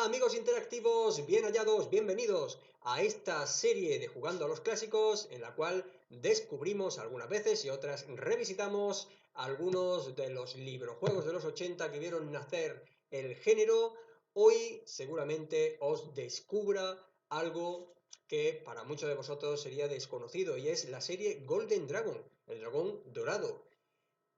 Hola amigos interactivos, bien hallados, bienvenidos a esta serie de Jugando a los Clásicos en la cual descubrimos algunas veces y otras revisitamos algunos de los librojuegos de los 80 que vieron nacer el género. Hoy seguramente os descubra algo que para muchos de vosotros sería desconocido y es la serie Golden Dragon, el dragón dorado,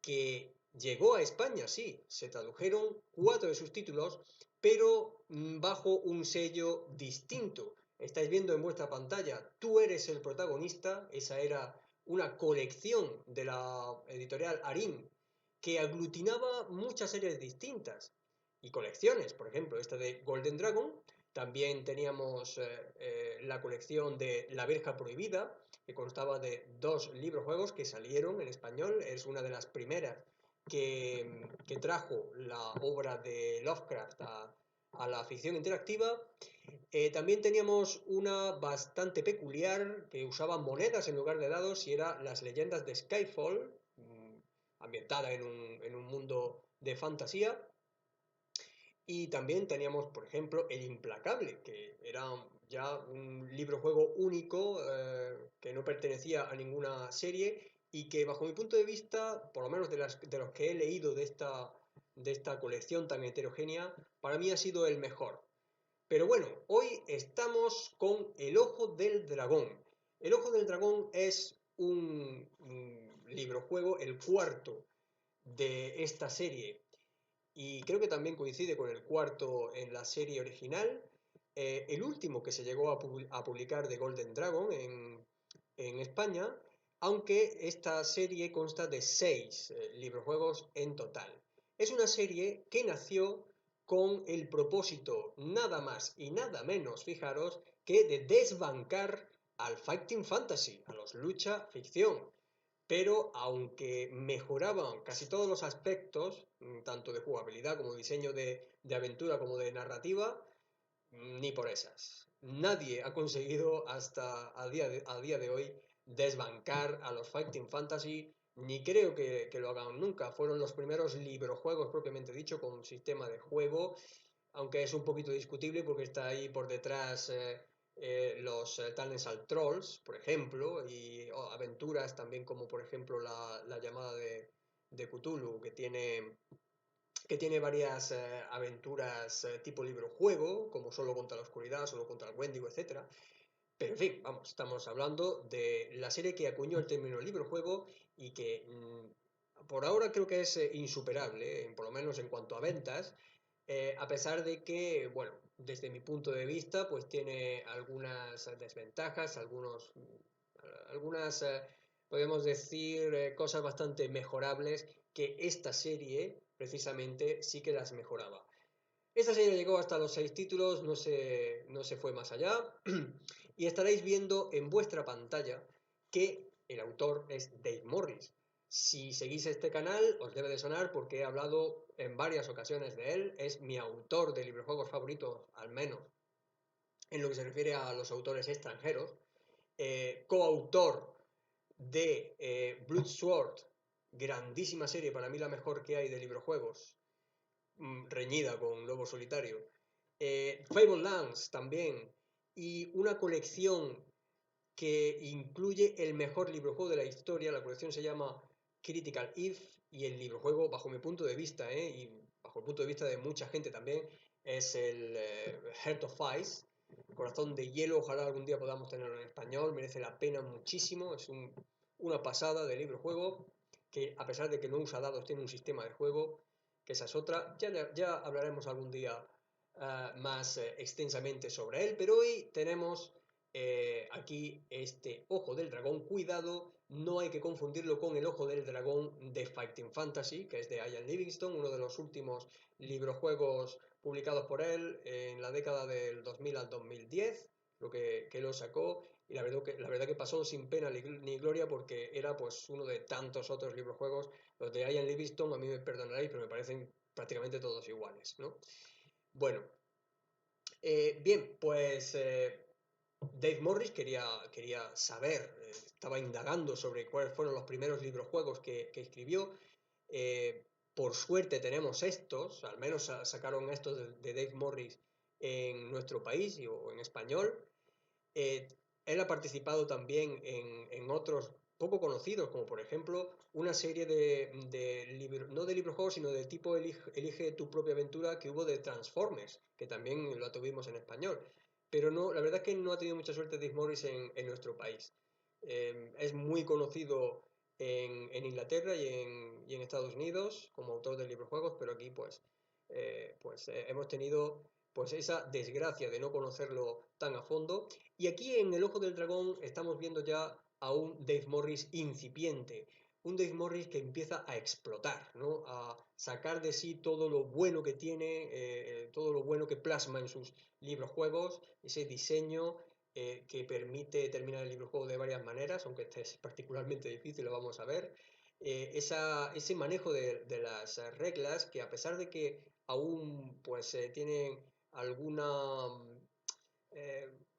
que llegó a España, sí, se tradujeron 4 de sus títulos, pero bajo un sello distinto. Estáis viendo en vuestra pantalla, Tú eres el protagonista, esa era una colección de la editorial Arim que aglutinaba muchas series distintas y colecciones, por ejemplo, esta de Golden Dragon. También teníamos la colección de La Verja Prohibida, que constaba de 2 librojuegos que salieron en español. Es una de las primeras que trajo la obra de Lovecraft a la ficción interactiva. También teníamos una bastante peculiar que usaba monedas en lugar de dados y era Las leyendas de Skyfall, ambientada en un mundo de fantasía. Y también teníamos, por ejemplo, El Implacable, que era ya un libro-juego único, que no pertenecía a ninguna serie y que bajo mi punto de vista, por lo menos de los que he leído de esta colección tan heterogénea, para mí ha sido el mejor. Pero bueno, hoy estamos con El Ojo del Dragón. El Ojo del Dragón es un librojuego, el cuarto de esta serie, y creo que también coincide con el cuarto en la serie original. El último que se llegó a publicar de Golden Dragon en España, aunque esta serie consta de 6 librojuegos en total. Es una serie que nació con el propósito nada más y nada menos, fijaros, que de desbancar al Fighting Fantasy, a los lucha ficción. Pero aunque mejoraban casi todos los aspectos, tanto de jugabilidad como diseño de aventura como de narrativa, ni por esas. Nadie ha conseguido hasta a día de hoy desbancar a los Fighting Fantasy, ni creo que lo hagan nunca. Fueron los primeros librojuegos propiamente dicho con un sistema de juego, aunque es un poquito discutible porque está ahí por detrás los Talents al Trolls, por ejemplo, y aventuras también como por ejemplo la llamada de Cthulhu, que tiene varias aventuras tipo libro-juego, como Solo contra la Oscuridad, Solo contra el Wendigo, etcétera. Pero en fin, vamos, estamos hablando de la serie que acuñó el término libro-juego y que por ahora creo que es insuperable, por lo menos en cuanto a ventas, a pesar de que, bueno, desde mi punto de vista, pues tiene algunas desventajas, algunas, podemos decir, cosas bastante mejorables que esta serie precisamente sí que las mejoraba. Esta serie llegó hasta los 6 títulos, no se fue más allá, y estaréis viendo en vuestra pantalla que el autor es Dave Morris. Si seguís este canal, os debe de sonar porque he hablado en varias ocasiones de él. Es mi autor de librojuegos favoritos, al menos en lo que se refiere a los autores extranjeros. Coautor de Sword, grandísima serie, para mí la mejor que hay de librojuegos, reñida con Lobo Solitario. Fablelands también, y una colección que incluye el mejor librojuego de la historia. La colección se llama Critical If y el librojuego, bajo mi punto de vista, y bajo el punto de vista de mucha gente también, es el Heart of Ice, Corazón de Hielo. Ojalá algún día podamos tenerlo en español, merece la pena muchísimo. Es una pasada de librojuego que, a pesar de que no usa dados, tiene un sistema de juego, que esa es otra. Ya hablaremos algún día más extensamente sobre él, pero hoy tenemos aquí este Ojo del Dragón. Cuidado, no hay que confundirlo con el Ojo del Dragón de Fighting Fantasy, que es de Ian Livingstone, uno de los últimos librojuegos publicados por él en la década del 2000 al 2010, lo que lo sacó, y la verdad que pasó sin pena ni gloria porque era pues uno de tantos otros librojuegos. Los de Ian Livingstone, a mí me perdonaréis, pero me parecen prácticamente todos iguales, ¿no? Bueno, bien, pues Dave Morris quería saber, estaba indagando sobre cuáles fueron los primeros librojuegos que escribió. Por suerte tenemos estos, al menos sacaron estos de Dave Morris en nuestro país o en español. Eh, Él ha participado también en otros poco conocidos, como por ejemplo una serie de libros, no de librojuegos, sino de tipo Elige tu propia aventura que hubo de Transformers, que también la tuvimos en español. Pero no, la verdad es que no ha tenido mucha suerte Dave Morris en nuestro país. Es muy conocido en Inglaterra y en Estados Unidos como autor de librojuegos, pero aquí hemos tenido pues esa desgracia de no conocerlo tan a fondo. Y aquí en El Ojo del Dragón estamos viendo ya a un Dave Morris incipiente, un Dave Morris que empieza a explotar, ¿no? A sacar de sí todo lo bueno que tiene, todo lo bueno que plasma en sus libros juegos, ese diseño que permite terminar el libro juego de varias maneras, aunque este es particularmente difícil, lo vamos a ver. Ese manejo de las reglas que a pesar de que aún tienen alguna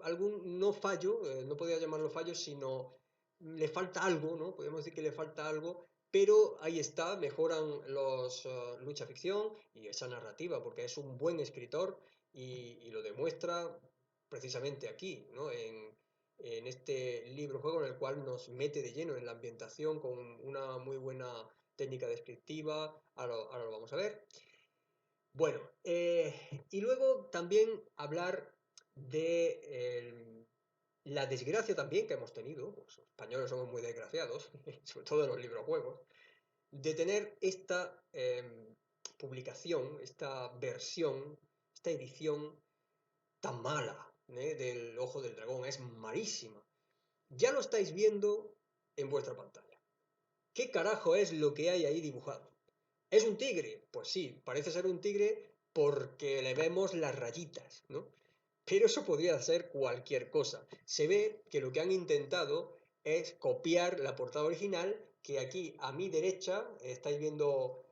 algún no fallo, no podría llamarlo fallo, sino le falta algo, ¿no? Podemos decir que le falta algo, pero ahí está, mejoran los lucha ficción y esa narrativa, porque es un buen escritor y lo demuestra precisamente aquí, ¿no? En este libro juego en el cual nos mete de lleno en la ambientación con una muy buena técnica descriptiva, ahora lo vamos a ver. Bueno, y luego también hablar de la desgracia también que hemos tenido, los españoles somos muy desgraciados, sobre todo en los librojuegos, de tener esta publicación, esta versión, esta edición tan mala, del Ojo del Dragón, es malísima. Ya lo estáis viendo en vuestra pantalla. ¿Qué carajo es lo que hay ahí dibujado? ¿Es un tigre? Pues sí, parece ser un tigre porque le vemos las rayitas, ¿no? Pero eso podría ser cualquier cosa. Se ve que lo que han intentado es copiar la portada original, que aquí a mi derecha estáis viendo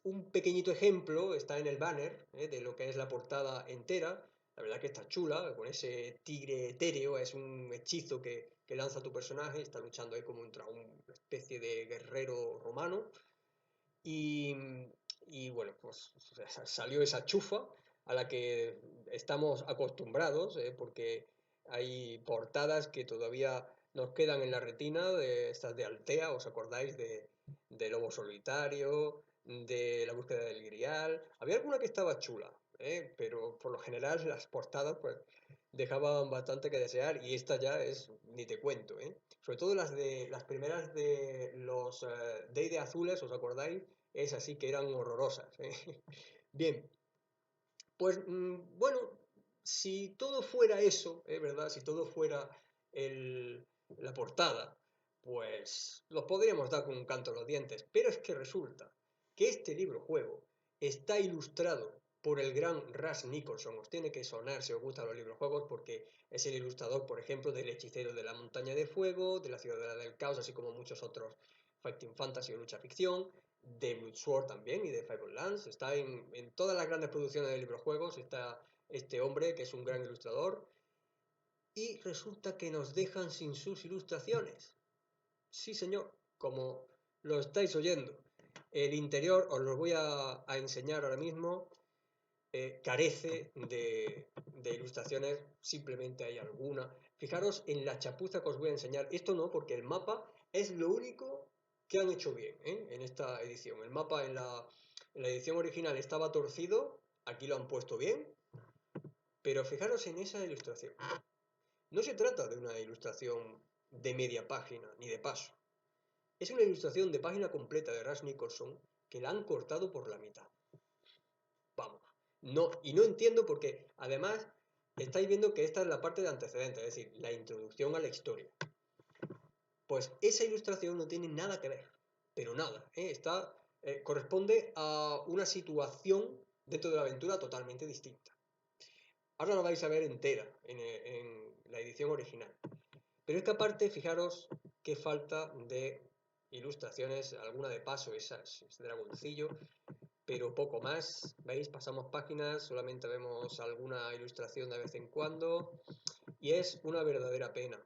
un pequeñito ejemplo, está en el banner, de lo que es la portada entera. La verdad que está chula, con ese tigre etéreo, es un hechizo que lanza tu personaje, está luchando ahí como contra una especie de guerrero romano. Y, y bueno, pues salió esa chufa a la que estamos acostumbrados, porque hay portadas que todavía nos quedan en la retina, de estas de Altea, ¿os acordáis de Lobo Solitario, de La búsqueda del Grial? Había alguna que estaba chula, pero por lo general las portadas pues dejaban bastante que desear y esta ya es, ni te cuento, ¿eh? Sobre todo las primeras de los D&D azules, ¿os acordáis? Es así que eran horrorosas, ¿eh? Bien, pues bueno, si todo fuera eso, ¿verdad? Si todo fuera la portada, pues los podríamos dar con un canto a los dientes. Pero es que resulta que este libro juego está ilustrado por el gran Ras Nicholson. Os tiene que sonar si os gustan los libros juegos porque es el ilustrador, por ejemplo, del Hechicero de la Montaña de Fuego, de la Ciudadela del Caos, así como muchos otros Fighting Fantasy o lucha ficción, de Bloodsword también y de Lands. Está en todas las grandes producciones de librojuegos, está este hombre que es un gran ilustrador y resulta que nos dejan sin sus ilustraciones. Sí, señor, como lo estáis oyendo. El interior os lo voy a enseñar ahora mismo. Carece de ilustraciones, simplemente hay alguna. Fijaros en la chapuza que os voy a enseñar. Esto no, porque el mapa es lo único que han hecho bien, en esta edición. El mapa en la edición original estaba torcido, aquí lo han puesto bien, pero fijaros en esa ilustración. No se trata de una ilustración de media página, ni de paso. Es una ilustración de página completa de Ras Nicholson que la han cortado por la mitad. Vamos. No, y no entiendo porque además estáis viendo que esta es la parte de antecedentes, es decir, la introducción a la historia. Pues esa ilustración no tiene nada que ver, pero nada, corresponde a una situación dentro de la aventura totalmente distinta. Ahora la vais a ver entera en la edición original. Pero es que aparte, fijaros qué falta de ilustraciones, alguna de paso, ese dragoncillo, pero poco más. ¿Veis? Pasamos páginas, solamente vemos alguna ilustración de vez en cuando y es una verdadera pena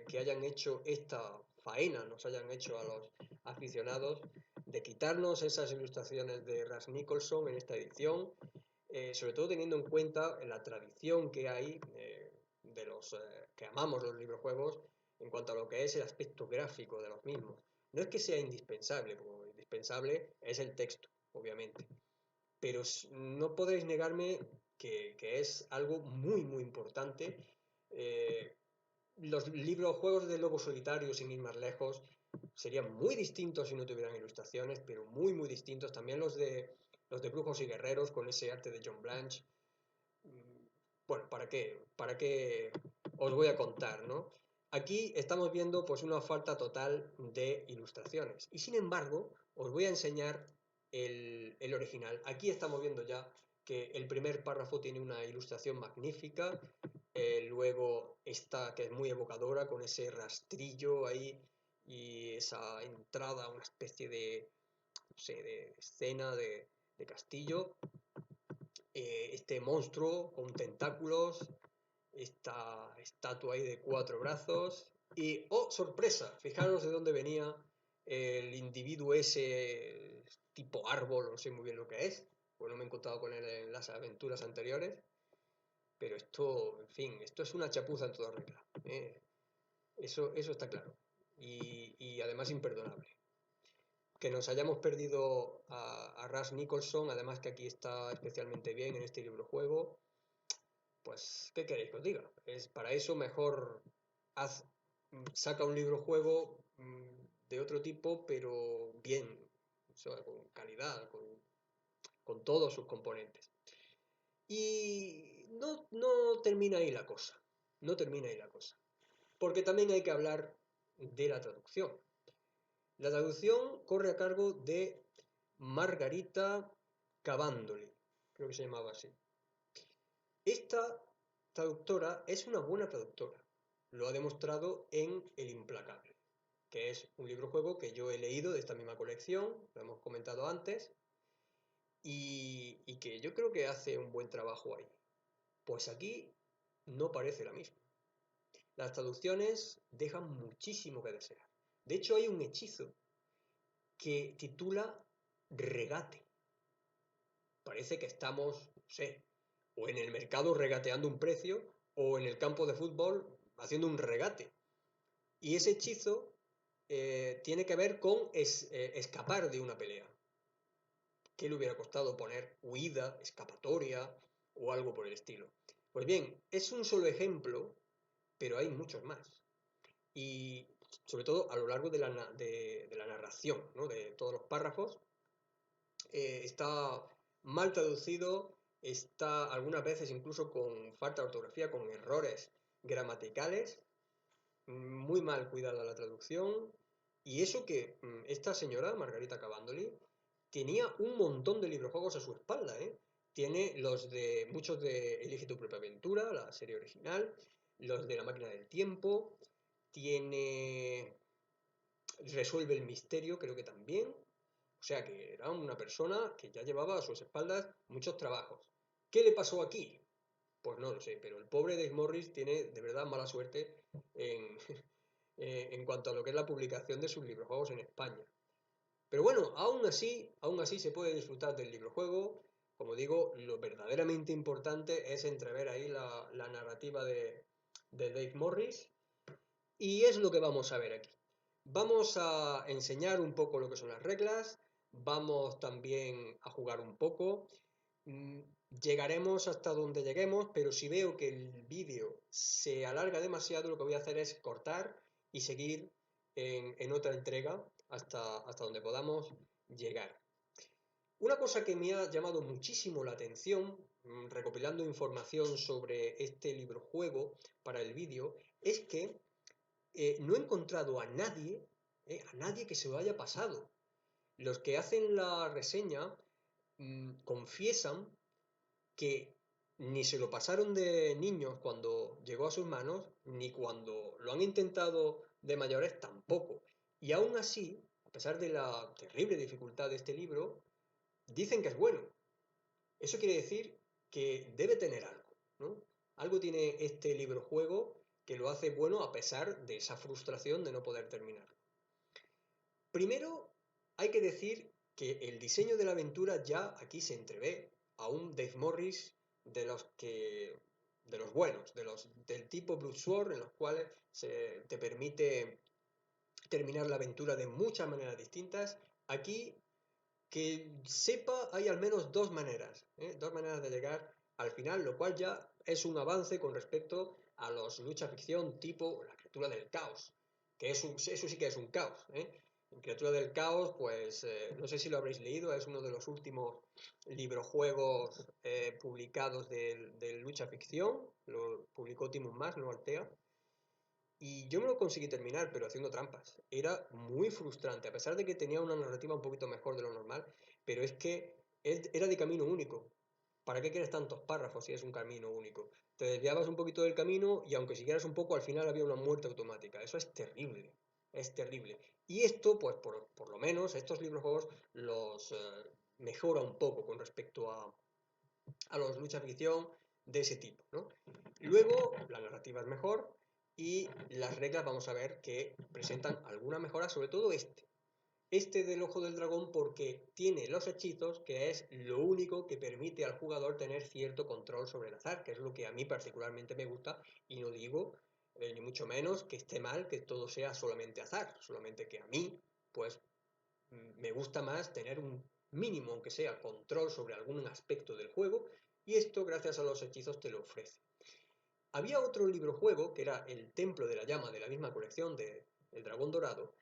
que hayan hecho esta faena, nos hayan hecho a los aficionados de quitarnos esas ilustraciones de Ras Nicholson en esta edición. sobre todo teniendo en cuenta la tradición que hay de los que amamos los librojuegos en cuanto a lo que es el aspecto gráfico de los mismos. No es que sea indispensable, porque indispensable es el texto, obviamente, pero no podéis negarme que es algo muy, muy importante. Eh, los libros, juegos de lobo solitario, sin ir más lejos, serían muy distintos si no tuvieran ilustraciones, pero muy, muy distintos. También los de Brujos y Guerreros, con ese arte de John Blanche. Mm, Bueno, ¿para qué? ¿Para qué os voy a contar, no? Aquí estamos viendo pues una falta total de ilustraciones. Y sin embargo, os voy a enseñar el original. Aquí estamos viendo ya que el primer párrafo tiene una ilustración magnífica, luego esta que es muy evocadora con ese rastrillo ahí y esa entrada, una especie de, no sé, de escena de castillo, este monstruo con tentáculos, esta estatua ahí de 4 brazos y, ¡oh, sorpresa! Fijaros de dónde venía el individuo ese tipo árbol, no sé muy bien lo que es, pues no me he encontrado con él en las aventuras anteriores, pero esto, en fin, esto es una chapuza en toda regla, ¿eh? Eso está claro. Y además imperdonable. Que nos hayamos perdido a Ras Nicholson, además que aquí está especialmente bien en este libro juego, pues, ¿qué queréis que os diga? Para eso mejor haz, saca un libro juego de otro tipo, pero bien, o sea, con calidad, con todos sus componentes. Y no termina ahí la cosa, no termina ahí la cosa, porque también hay que hablar de la traducción. La traducción corre a cargo de Margarita Cavandoli, creo que se llamaba así. Esta traductora es una buena traductora. Lo ha demostrado en El Implacable, que es un libro juego que yo he leído de esta misma colección, lo hemos comentado antes, y que yo creo que hace un buen trabajo ahí. Pues aquí no parece la misma. Las traducciones dejan muchísimo que desear. De hecho, hay un hechizo que titula regate. Parece que estamos, no sé, o en el mercado regateando un precio, o en el campo de fútbol haciendo un regate. Y ese hechizo tiene que ver con escapar de una pelea. ¿Qué le hubiera costado poner huida, escapatoria o algo por el estilo? Pues bien, es un solo ejemplo, pero hay muchos más. Y sobre todo a lo largo de la narración, ¿no? De todos los párrafos, está mal traducido, está algunas veces incluso con falta de ortografía, con errores gramaticales, muy mal cuidada la traducción, y eso que esta señora, Margarita Cavandoli, tenía un montón de librojuegos a su espalda, ¿eh? Tiene muchos de Elige tu propia aventura, la serie original, los de La máquina del tiempo, tiene Resuelve el misterio, creo que también. O sea que era una persona que ya llevaba a sus espaldas muchos trabajos. ¿Qué le pasó aquí? Pues no lo sé, pero el pobre Dave Morris tiene de verdad mala suerte en, en cuanto a lo que es la publicación de sus librojuegos en España. Pero bueno, aún así se puede disfrutar del librojuego. Como digo, lo verdaderamente importante es entrever ahí la narrativa de Dave Morris. Y es lo que vamos a ver aquí. Vamos a enseñar un poco lo que son las reglas, vamos también a jugar un poco. Mm, Llegaremos hasta donde lleguemos, pero si veo que el vídeo se alarga demasiado, lo que voy a hacer es cortar y seguir en otra entrega hasta donde podamos llegar. Una cosa que me ha llamado muchísimo la atención, recopilando información sobre este libro juego para el vídeo, es que no he encontrado a nadie que se lo haya pasado. Los que hacen la reseña confiesan que ni se lo pasaron de niños cuando llegó a sus manos, ni cuando lo han intentado de mayores tampoco. Y aún así, a pesar de la terrible dificultad de este libro, dicen que es bueno. Eso quiere decir que debe tener algo, ¿no? Algo tiene este libro juego que lo hace bueno a pesar de esa frustración de no poder terminarlo. Primero, hay que decir que el diseño de la aventura ya aquí se entrevé, a un Dave Morris de los que, de los buenos, del tipo Sword, en los cuales te permite terminar la aventura de muchas maneras distintas. Aquí, que sepa, hay al menos dos maneras, ¿eh? Dos maneras de llegar al final, lo cual ya es un avance con respecto a los lucha ficción tipo la criatura del caos, que eso sí que es un caos, ¿eh? En Criatura del Caos, pues no sé si lo habréis leído, es uno de los últimos librojuegos publicados de lucha ficción, lo publicó Timon Mas, no Altea, y yo me lo conseguí terminar, pero haciendo trampas. Era muy frustrante, a pesar de que tenía una narrativa un poquito mejor de lo normal, pero es que era de camino único. ¿Para qué quieres tantos párrafos si es un camino único? Te desviabas un poquito del camino y aunque siguieras un poco, al final había una muerte automática. Eso es terrible, es terrible. Y esto, pues por lo menos, estos libros juegos los mejora un poco con respecto a los lucha ficción de ese tipo, ¿no? Luego, la narrativa es mejor y las reglas vamos a ver que presentan alguna mejora, sobre todo este del ojo del dragón, porque tiene los hechizos, que es lo único que permite al jugador tener cierto control sobre el azar, que es lo que a mí particularmente me gusta, y no digo ni mucho menos que esté mal que todo sea solamente azar, solamente que a mí, pues me gusta más tener un mínimo, aunque sea, control sobre algún aspecto del juego, y esto gracias a los hechizos te lo ofrece. Había otro libro juego, que era El Templo de la Llama, de la misma colección de El Dragón Dorado,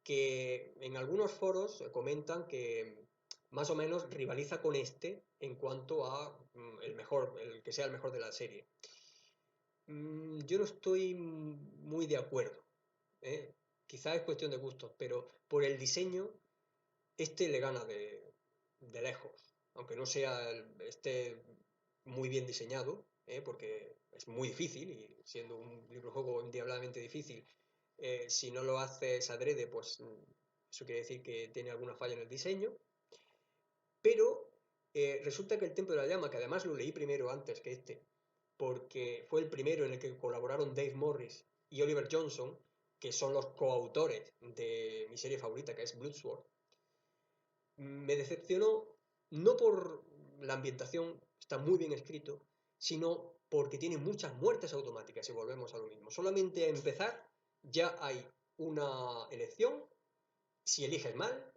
que en algunos foros comentan que más o menos rivaliza con este en cuanto a el mejor, el que sea el mejor de la serie. Yo no estoy muy de acuerdo, ¿eh? Quizá es cuestión de gustos, pero por el diseño este le gana de lejos, aunque no esté muy bien diseñado, porque es muy difícil y siendo un librojuego endiabladamente difícil, si no lo haces adrede, pues eso quiere decir que tiene alguna falla en el diseño, pero resulta que el Templo de la Llama, que además lo leí primero antes que este, porque fue el primero en el que colaboraron Dave Morris y Oliver Johnson, que son los coautores de mi serie favorita, que es Bloodsword. Me decepcionó no por la ambientación, está muy bien escrito, sino porque tiene muchas muertes automáticas y volvemos a lo mismo. Solamente a empezar ya hay una elección, si eliges mal,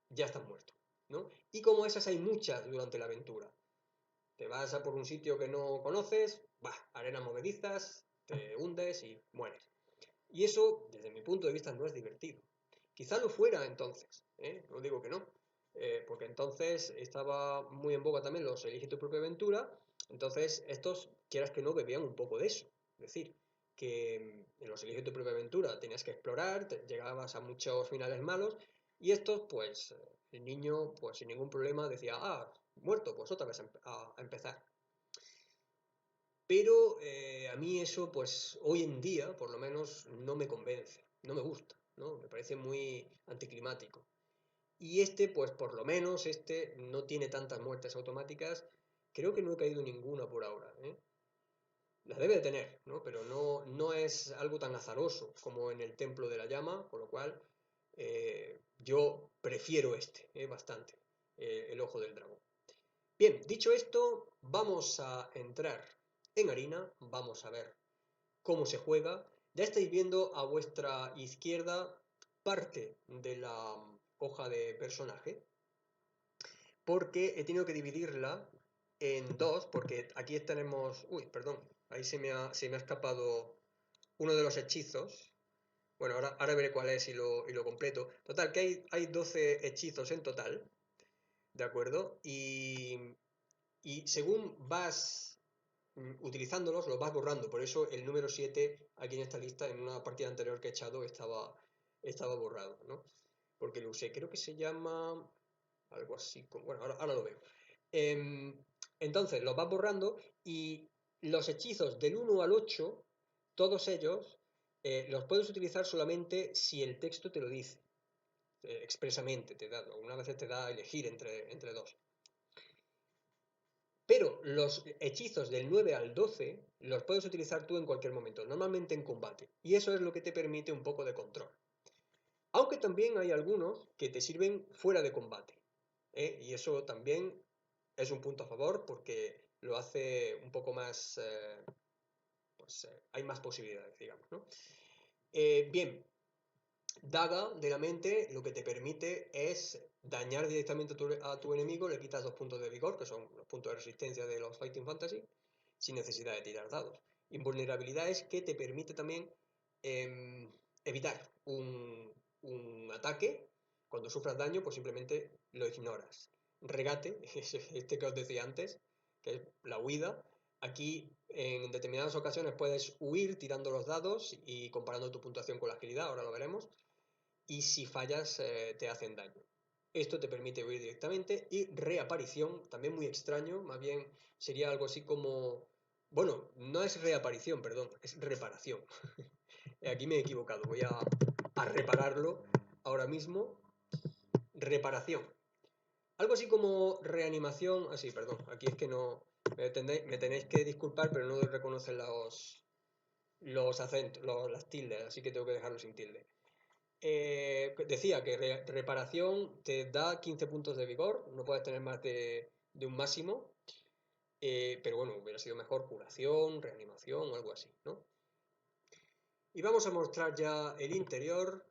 ya estás muerto, ¿no? Y como esas hay muchas durante la aventura. Te vas a por un sitio que no conoces, arenas movedizas, te hundes y mueres. Y eso, desde mi punto de vista, no es divertido. Quizá lo fuera entonces, ¿eh? No digo que no, porque entonces estaba muy en boga también los Elige tu propia aventura, entonces estos, quieras que no, bebían un poco de eso. Es decir, que en los Elige tu propia aventura tenías que explorar, llegabas a muchos finales malos, y estos, pues, el niño, pues sin ningún problema decía, muerto, pues otra vez a empezar. Pero a mí eso, pues hoy en día, por lo menos, no me convence, no me gusta, ¿no? Me parece muy anticlimático. Y este, pues por lo menos, este no tiene tantas muertes automáticas. Creo que no he caído en ninguna por ahora, ¿eh? Las debe de tener, ¿no? Pero no es algo tan azaroso como en el Templo de la Llama, con lo cual yo prefiero este, bastante, el Ojo del Dragón. Bien, dicho esto, vamos a entrar en harina, vamos a ver cómo se juega. Ya estáis viendo a vuestra izquierda parte de la hoja de personaje, porque he tenido que dividirla en dos, porque aquí tenemos... Uy, perdón, ahí se me ha escapado uno de los hechizos. Bueno, ahora veré cuál es y lo completo. Total, que hay 12 hechizos en total, ¿de acuerdo? Y según vas utilizándolos, los vas borrando. Por eso el número 7 aquí en esta lista, en una partida anterior que he echado, estaba borrado, ¿no? Porque lo usé. Creo que se llama algo así. Bueno, ahora lo veo. Entonces, los vas borrando y los hechizos del 1 al 8, todos ellos, los puedes utilizar solamente si el texto te lo dice. Expresamente te da, algunas veces te da a elegir entre dos. Pero los hechizos del 9 al 12 los puedes utilizar tú en cualquier momento, normalmente en combate. Y eso es lo que te permite un poco de control. Aunque también hay algunos que te sirven fuera de combate, ¿eh? Y eso también es un punto a favor porque lo hace un poco más, hay más posibilidades, digamos, ¿no? Bien, Daga de la mente lo que te permite es dañar directamente a tu enemigo, le quitas 2 puntos de vigor, que son los puntos de resistencia de los Fighting Fantasy, sin necesidad de tirar dados. Invulnerabilidad es que te permite también em, evitar un ataque. Cuando sufras daño, pues simplemente lo ignoras. Regate, este que os decía antes, que es la huida. Aquí en determinadas ocasiones puedes huir tirando los dados y comparando tu puntuación con la agilidad, ahora lo veremos, y si fallas te hacen daño. Esto te permite huir directamente y reaparición, también muy extraño, más bien sería algo así como... Bueno, no es reaparición, perdón, es reparación. Aquí me he equivocado, voy a repararlo ahora mismo. Reparación. Algo así como reanimación, así, perdón, aquí es que no... Me tenéis que disculpar, pero no reconocen los acentos, las tildes, así que tengo que dejarlo sin tilde. Decía que reparación te da 15 puntos de vigor, no puedes tener más de un máximo, pero bueno, hubiera sido mejor curación, reanimación o algo así, ¿no? Y vamos a mostrar ya el interior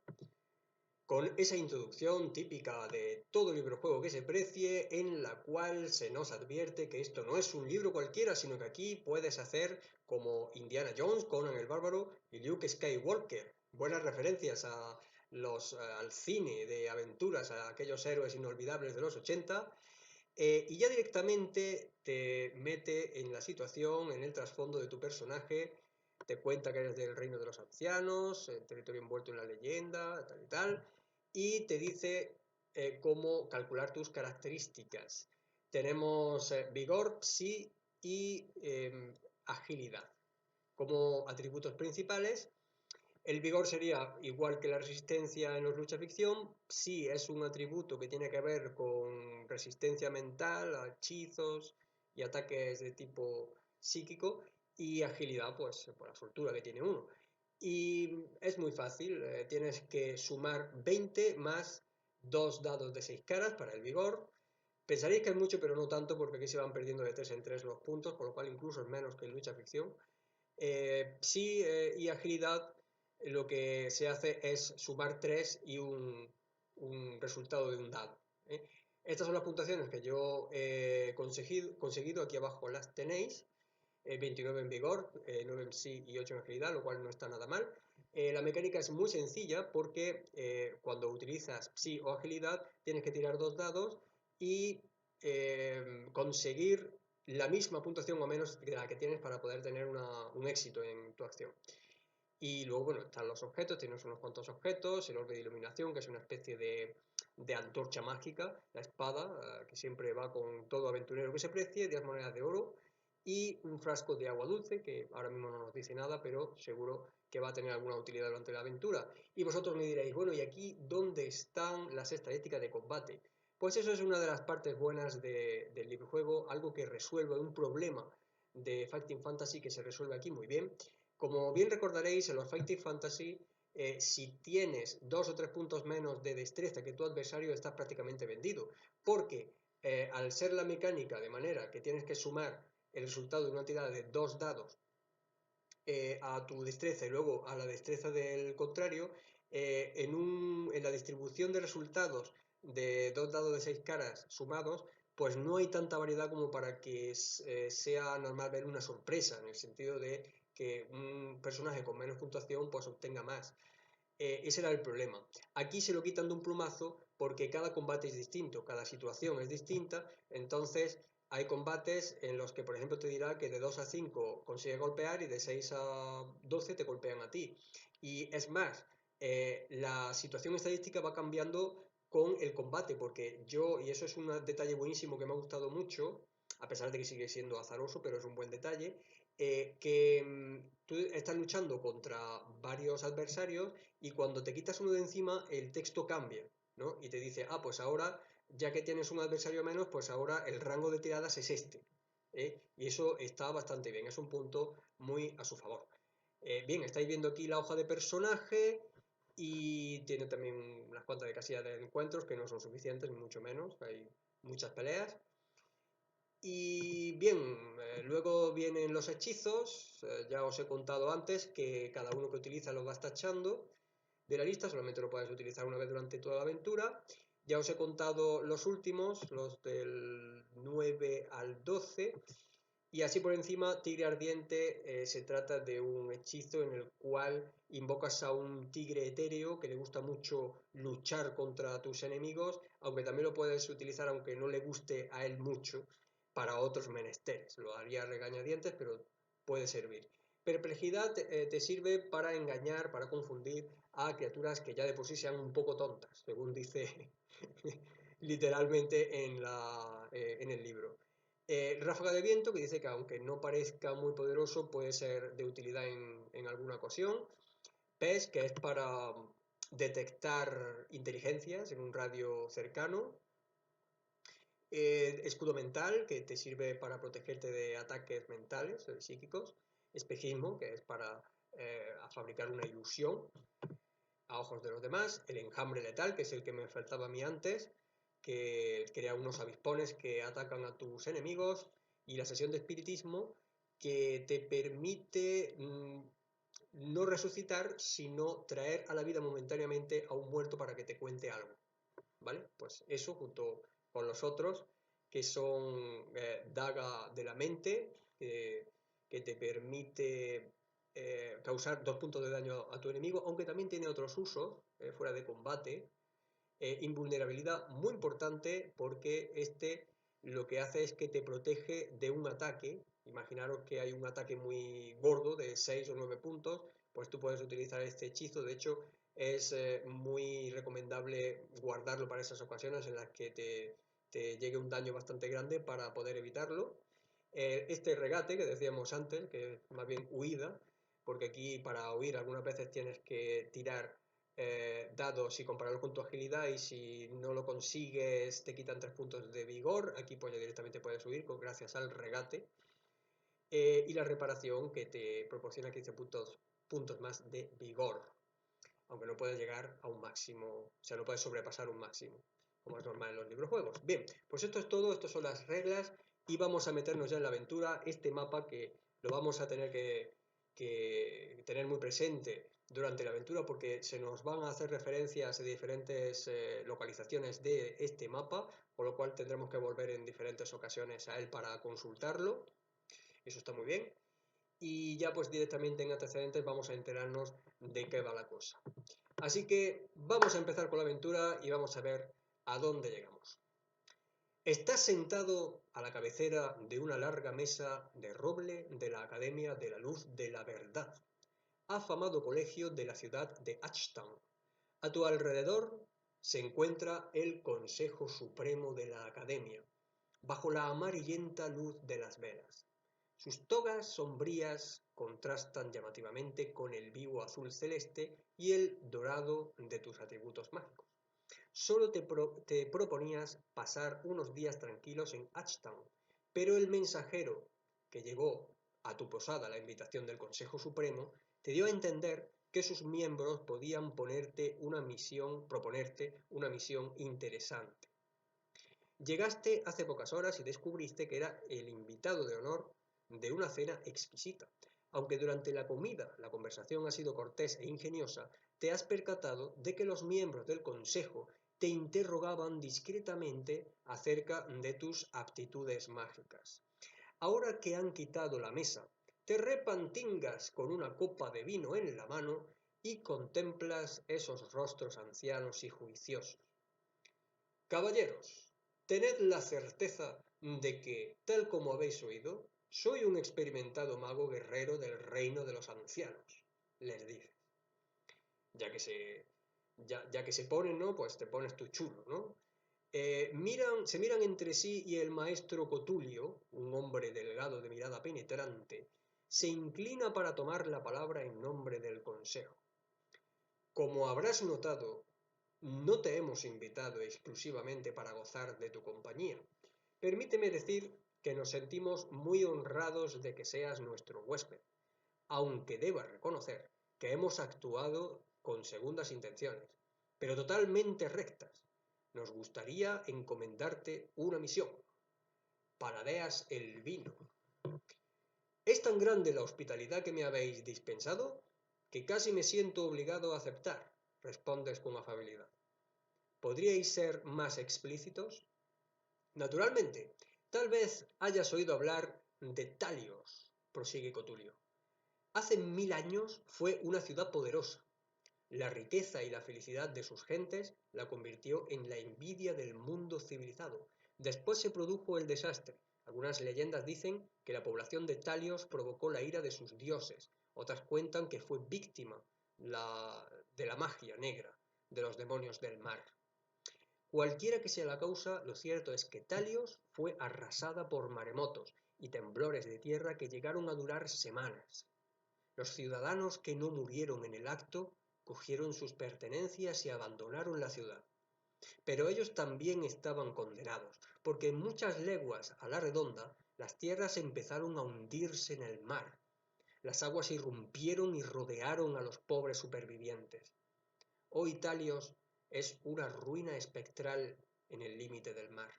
con esa introducción típica de todo libro juego que se precie, en la cual se nos advierte que esto no es un libro cualquiera, sino que aquí puedes hacer como Indiana Jones, Conan el Bárbaro y Luke Skywalker. Buenas referencias al cine de aventuras, a aquellos héroes inolvidables de los 80, y ya directamente te mete en la situación, en el trasfondo de tu personaje, te cuenta que eres del reino de los ancianos, el territorio envuelto en la leyenda, tal y tal, y te dice cómo calcular tus características. Tenemos vigor, psi y agilidad como atributos principales. El vigor sería igual que la resistencia en los lucha ficción, sí es un atributo que tiene que ver con resistencia mental a hechizos y ataques de tipo psíquico, y agilidad pues por la soltura que tiene uno. Y es muy fácil, tienes que sumar 20 más 2 dados de 6 caras para el vigor. Pensaréis que es mucho, pero no tanto, porque aquí se van perdiendo de 3 en 3 los puntos, por lo cual incluso es menos que en lucha ficción. Sí, y agilidad lo que se hace es sumar 3 y un resultado de un dado. ¿Eh? Estas son las puntuaciones que yo he conseguido, aquí abajo las tenéis. 29 en vigor, 9 en sí y 8 en agilidad, lo cual no está nada mal. La mecánica es muy sencilla porque cuando utilizas psi o agilidad tienes que tirar 2 dados y conseguir la misma puntuación o menos de la que tienes para poder tener un éxito en tu acción. Y luego, bueno, están los objetos, tienes unos cuantos objetos, el orbe de iluminación, que es una especie de antorcha mágica, la espada, que siempre va con todo aventurero que se precie, 10 monedas de oro, y un frasco de agua dulce, que ahora mismo no nos dice nada, pero seguro que va a tener alguna utilidad durante la aventura. Y vosotros me diréis, bueno, ¿y aquí dónde están las estadísticas de combate? Pues eso es una de las partes buenas del librojuego, algo que resuelve un problema de Fighting Fantasy que se resuelve aquí muy bien. Como bien recordaréis, en los Fighting Fantasy, si tienes 2 o 3 puntos menos de destreza que tu adversario, estás prácticamente vendido. Porque al ser la mecánica de manera que tienes que sumar el resultado de una tirada de 2 dados a tu destreza y luego a la destreza del contrario, en la distribución de resultados de 2 dados de 6 caras sumados, pues no hay tanta variedad como para que sea normal ver una sorpresa, en el sentido de que un personaje con menos puntuación pues obtenga más. Ese era el problema. Aquí se lo quitan de un plumazo porque cada combate es distinto, cada situación es distinta, entonces hay combates en los que, por ejemplo, te dirá que de 2 a 5 consigue golpear y de 6 a 12 te golpean a ti. Y es más, la situación estadística va cambiando con el combate, porque y eso es un detalle buenísimo que me ha gustado mucho, a pesar de que sigue siendo azaroso, pero es un buen detalle, que tú estás luchando contra varios adversarios y cuando te quitas uno de encima, el texto cambia, ¿no? Y te dice, ah, pues ahora, ya que tienes un adversario menos, pues ahora el rango de tiradas es este. Y eso está bastante bien, es un punto muy a su favor. Bien, estáis viendo aquí la hoja de personaje y tiene también unas cuantas de casillas de encuentros que no son suficientes, ni mucho menos, hay muchas peleas. Y bien, luego vienen los hechizos. Ya os he contado antes que cada uno que utiliza los vas tachando de la lista, solamente lo puedes utilizar una vez durante toda la aventura. Ya os he contado los últimos, los del 9 al 12. Y así por encima, Tigre Ardiente se trata de un hechizo en el cual invocas a un tigre etéreo que le gusta mucho luchar contra tus enemigos, aunque también lo puedes utilizar, aunque no le guste a él mucho, para otros menesteres. Lo haría regañadientes, pero puede servir. Perplejidad te sirve para engañar, para confundir a criaturas que ya de por sí sean un poco tontas, según dice literalmente en el libro. Ráfaga de viento, que dice que aunque no parezca muy poderoso, puede ser de utilidad en alguna ocasión. PES, que es para detectar inteligencias en un radio cercano. Escudo mental, que te sirve para protegerte de ataques mentales, psíquicos. Espejismo, que es para fabricar una ilusión a ojos de los demás. El enjambre letal, que es el que me faltaba a mí antes, que crea unos avispones que atacan a tus enemigos. Y la sesión de espiritismo, que te permite no resucitar, sino traer a la vida momentáneamente a un muerto para que te cuente algo. ¿Vale? Pues eso junto con los otros, que son daga de la mente, que te permite causar 2 puntos de daño a tu enemigo, aunque también tiene otros usos fuera de combate. Invulnerabilidad muy importante porque este lo que hace es que te protege de un ataque. Imaginaros que hay un ataque muy gordo de 6 o 9 puntos, pues tú puedes utilizar este hechizo. De hecho, es muy recomendable guardarlo para esas ocasiones en las que te llegue un daño bastante grande para poder evitarlo. Este regate que decíamos antes, que es más bien huida, porque aquí para huir algunas veces tienes que tirar dados y compararlo con tu agilidad, y si no lo consigues te quitan 3 puntos de vigor. Aquí pues ya directamente puedes huir gracias al regate. Y la reparación, que te proporciona 15 puntos más de vigor, aunque no puedes llegar a un máximo, o sea, no puedes sobrepasar un máximo, como es normal en los libros juegos. Bien, pues esto es todo, estas son las reglas y vamos a meternos ya en la aventura. Este mapa que lo vamos a tener que tener muy presente durante la aventura, porque se nos van a hacer referencias a diferentes localizaciones de este mapa, por lo cual tendremos que volver en diferentes ocasiones a él para consultarlo. Eso está muy bien. Y ya pues directamente en antecedentes vamos a enterarnos de qué va la cosa. Así que vamos a empezar con la aventura y vamos a ver a dónde llegamos. Estás sentado a la cabecera de una larga mesa de roble de la Academia de la Luz de la Verdad, afamado colegio de la ciudad de Ashtown. A tu alrededor se encuentra el Consejo Supremo de la Academia, bajo la amarillenta luz de las velas. Sus togas sombrías contrastan llamativamente con el vivo azul celeste y el dorado de tus atributos mágicos. Solo te proponías pasar unos días tranquilos en Ashtown, pero el mensajero que llevó a tu posada la invitación del Consejo Supremo te dio a entender que sus miembros podían proponerte una misión interesante. Llegaste hace pocas horas y descubriste que era el invitado de honor de una cena exquisita. Aunque durante la comida la conversación ha sido cortés e ingeniosa, te has percatado de que los miembros del consejo te interrogaban discretamente acerca de tus aptitudes mágicas. Ahora que han quitado la mesa, te repantingas con una copa de vino en la mano y contemplas esos rostros ancianos y juiciosos. Caballeros, tened la certeza de que, tal como habéis oído, soy un experimentado mago guerrero del reino de los ancianos, les dice. Ya que se ponen, ¿no? Pues te pones tu chulo, ¿no? Se miran entre sí y el maestro Cotulio, un hombre delgado de mirada penetrante, se inclina para tomar la palabra en nombre del consejo. Como habrás notado, no te hemos invitado exclusivamente para gozar de tu compañía. Permíteme decir que nos sentimos muy honrados de que seas nuestro huésped, aunque deba reconocer que hemos actuado con segundas intenciones, pero totalmente rectas. Nos gustaría encomendarte una misión. paladeas el vino. Es tan grande la hospitalidad que me habéis dispensado que casi me siento obligado a aceptar, respondes con afabilidad. ¿Podríais ser más explícitos? Naturalmente, tal vez hayas oído hablar de Talios, prosigue Cotulio. Hace 1000 años fue una ciudad poderosa. La riqueza y la felicidad de sus gentes la convirtió en la envidia del mundo civilizado. Después se produjo el desastre. Algunas leyendas dicen que la población de Talios provocó la ira de sus dioses. Otras cuentan que fue víctima de la magia negra, de los demonios del mar. Cualquiera que sea la causa, lo cierto es que Talios fue arrasada por maremotos y temblores de tierra que llegaron a durar semanas. Los ciudadanos que no murieron en el acto cogieron sus pertenencias y abandonaron la ciudad. Pero ellos también estaban condenados, porque en muchas leguas a la redonda las tierras empezaron a hundirse en el mar. Las aguas irrumpieron y rodearon a los pobres supervivientes. Hoy Talios es una ruina espectral en el límite del mar.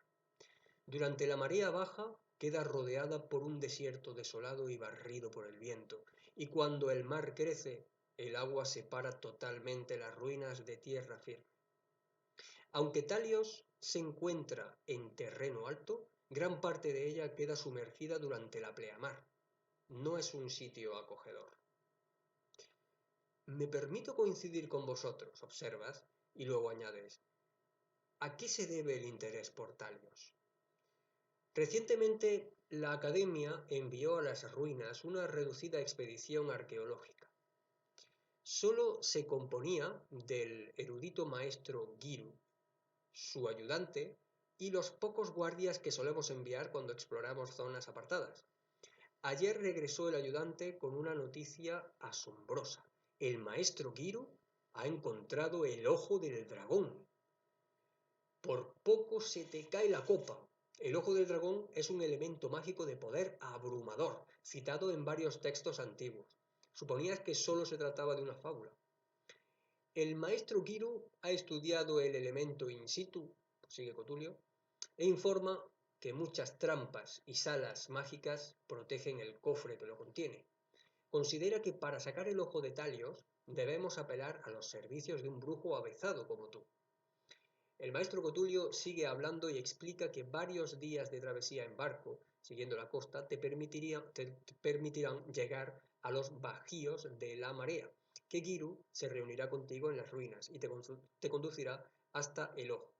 Durante la marea baja queda rodeada por un desierto desolado y barrido por el viento, y cuando el mar crece, el agua separa totalmente las ruinas de tierra firme. Aunque Talios se encuentra en terreno alto, gran parte de ella queda sumergida durante la pleamar. No es un sitio acogedor. Me permito coincidir con vosotros, observas, y luego añades, ¿a qué se debe el interés por Talios? Recientemente, la Academia envió a las ruinas una reducida expedición arqueológica. Solo se componía del erudito maestro Giru, su ayudante y los pocos guardias que solemos enviar cuando exploramos zonas apartadas. Ayer regresó el ayudante con una noticia asombrosa. El maestro Giru ha encontrado el ojo del dragón. Por poco se te cae la copa. El ojo del dragón es un elemento mágico de poder abrumador, citado en varios textos antiguos. Suponías que solo se trataba de una fábula. El maestro Giru ha estudiado el elemento in situ, sigue Cotulio, e informa que muchas trampas y salas mágicas protegen el cofre que lo contiene. Considera que para sacar el ojo de Talios debemos apelar a los servicios de un brujo avezado como tú. El maestro Cotulio sigue hablando y explica que varios días de travesía en barco, siguiendo la costa, te permitirán llegar a los bajíos de la marea, que Giru se reunirá contigo en las ruinas y te conducirá hasta el ojo.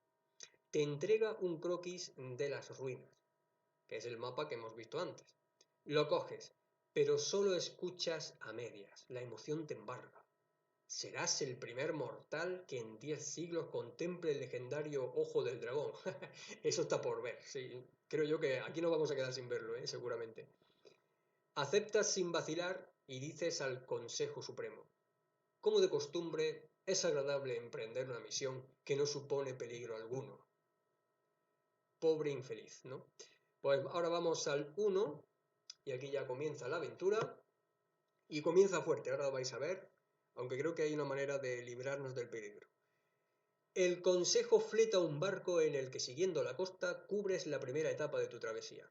Te entrega un croquis de las ruinas, que es el mapa que hemos visto antes. Lo coges, pero solo escuchas a medias, la emoción te embarga. Serás el primer mortal que en 10 siglos contemple el legendario ojo del dragón. Eso está por ver, sí. Creo yo que aquí no vamos a quedar sin verlo, seguramente. Aceptas sin vacilar y dices al Consejo Supremo. Como de costumbre, es agradable emprender una misión que no supone peligro alguno. Pobre infeliz, ¿no? Pues ahora vamos al 1 y aquí ya comienza la aventura. Y comienza fuerte, ahora lo vais a ver, aunque creo que hay una manera de librarnos del peligro. El consejo fleta un barco en el que, siguiendo la costa, cubres la primera etapa de tu travesía.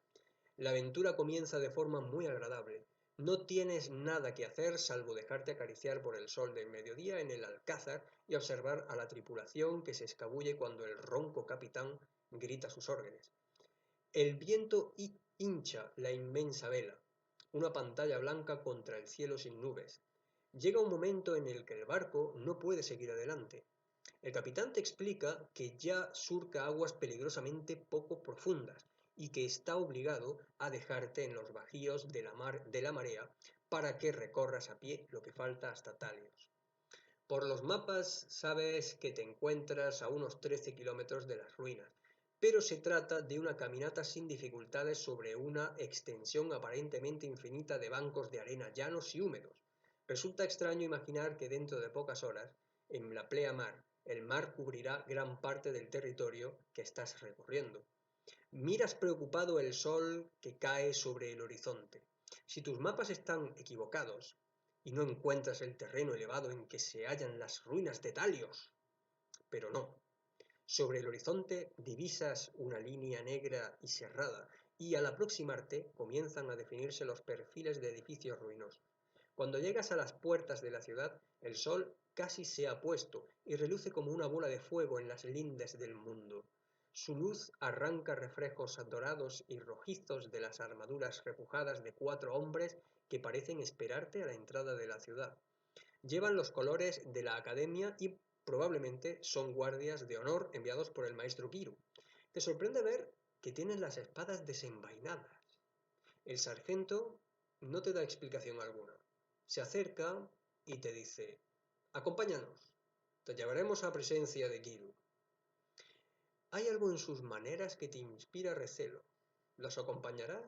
La aventura comienza de forma muy agradable. No tienes nada que hacer salvo dejarte acariciar por el sol del mediodía en el alcázar y observar a la tripulación que se escabulle cuando el ronco capitán grita sus órdenes. El viento hincha la inmensa vela, una pantalla blanca contra el cielo sin nubes. Llega un momento en el que el barco no puede seguir adelante. El capitán te explica que ya surca aguas peligrosamente poco profundas y que está obligado a dejarte en los bajíos de la marea para que recorras a pie lo que falta hasta Talios. Por los mapas sabes que te encuentras a unos 13 kilómetros de las ruinas, pero se trata de una caminata sin dificultades sobre una extensión aparentemente infinita de bancos de arena llanos y húmedos. Resulta extraño imaginar que dentro de pocas horas, en la pleamar, el mar cubrirá gran parte del territorio que estás recorriendo. Miras preocupado el sol que cae sobre el horizonte. Si tus mapas están equivocados y no encuentras el terreno elevado en que se hallan las ruinas de Talios, pero no. Sobre el horizonte divisas una línea negra y serrada, y al aproximarte comienzan a definirse los perfiles de edificios ruinosos. Cuando llegas a las puertas de la ciudad, el sol casi se ha puesto y reluce como una bola de fuego en las lindes del mundo. Su luz arranca reflejos dorados y rojizos de las armaduras repujadas de 4 hombres que parecen esperarte a la entrada de la ciudad. Llevan los colores de la academia y probablemente son guardias de honor enviados por el maestro Kiru. Te sorprende ver que tienen las espadas desenvainadas. El sargento no te da explicación alguna. Se acerca y te dice: acompáñanos, te llevaremos a presencia de Kiru. Hay algo en sus maneras que te inspira recelo. ¿Los acompañarás?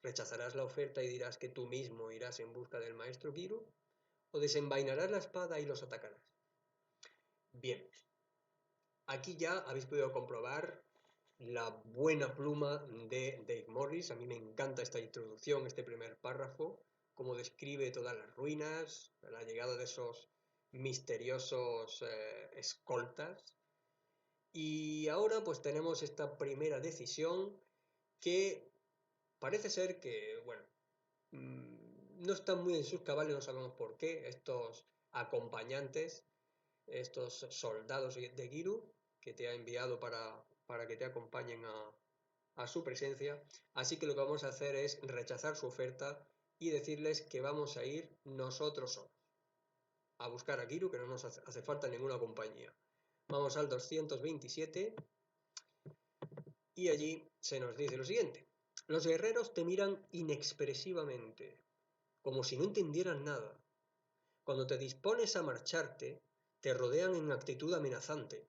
¿Rechazarás la oferta y dirás que tú mismo irás en busca del maestro Kiru? ¿O desenvainarás la espada y los atacarás? Bien, aquí ya habéis podido comprobar la buena pluma de Dave Morris. A mí me encanta esta introducción, este primer párrafo, cómo describe todas las ruinas, la llegada de esos misteriosos escoltas. Y ahora pues tenemos esta primera decisión que parece ser que, bueno, no están muy en sus cabales, no sabemos por qué, estos acompañantes, estos soldados de Giru, que te ha enviado para que te acompañen a su presencia. Así que lo que vamos a hacer es rechazar su oferta y decirles que vamos a ir nosotros solos a buscar a Giru, que no nos hace falta ninguna compañía. Vamos al 227 y allí se nos dice lo siguiente: los guerreros te miran inexpresivamente, como si no entendieran nada. Cuando te dispones a marcharte, te rodean en actitud amenazante.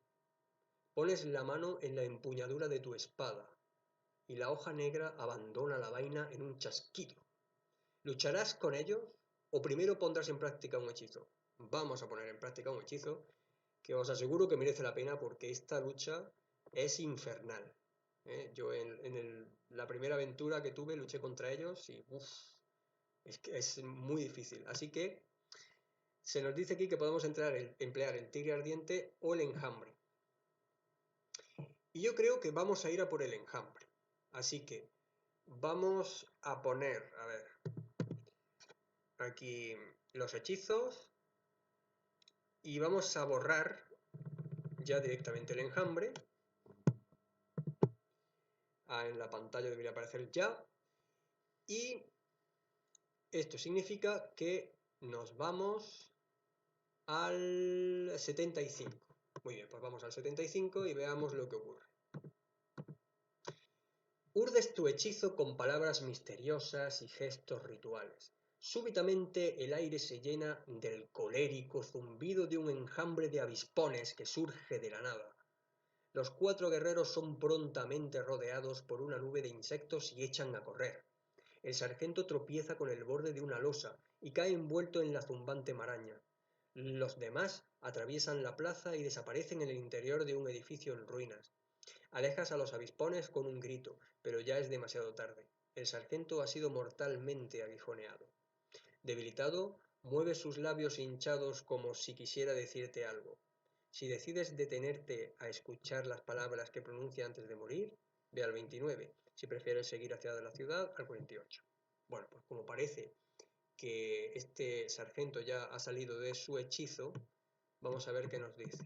Pones la mano en la empuñadura de tu espada, y la hoja negra abandona la vaina en un chasquido. ¿Lucharás con ellos o primero pondrás en práctica un hechizo? Vamos a poner en práctica un hechizo que os aseguro que merece la pena, porque esta lucha es infernal. Yo en la primera aventura que tuve luché contra ellos y es que es muy difícil. Así que se nos dice aquí que podemos emplear el tigre ardiente o el enjambre. Y yo creo que vamos a ir a por el enjambre. Así que vamos a poner, a ver, aquí los hechizos y vamos a borrar ya directamente el enjambre. En la pantalla debería aparecer ya. Y esto significa que nos vamos al 75. Muy bien, pues vamos al 75 y veamos lo que ocurre. Urdes tu hechizo con palabras misteriosas y gestos rituales. Súbitamente el aire se llena del colérico zumbido de un enjambre de avispones que surge de la nada. Los 4 guerreros son prontamente rodeados por una nube de insectos y echan a correr. El sargento tropieza con el borde de una losa y cae envuelto en la zumbante maraña. Los demás atraviesan la plaza y desaparecen en el interior de un edificio en ruinas. Alejas a los avispones con un grito, pero ya es demasiado tarde. El sargento ha sido mortalmente aguijoneado. Debilitado, mueve sus labios hinchados como si quisiera decirte algo. Si decides detenerte a escuchar las palabras que pronuncia antes de morir, ve al 29. Si prefieres seguir hacia la ciudad, al 48. Bueno, pues como parece que este sargento ya ha salido de su hechizo, vamos a ver qué nos dice.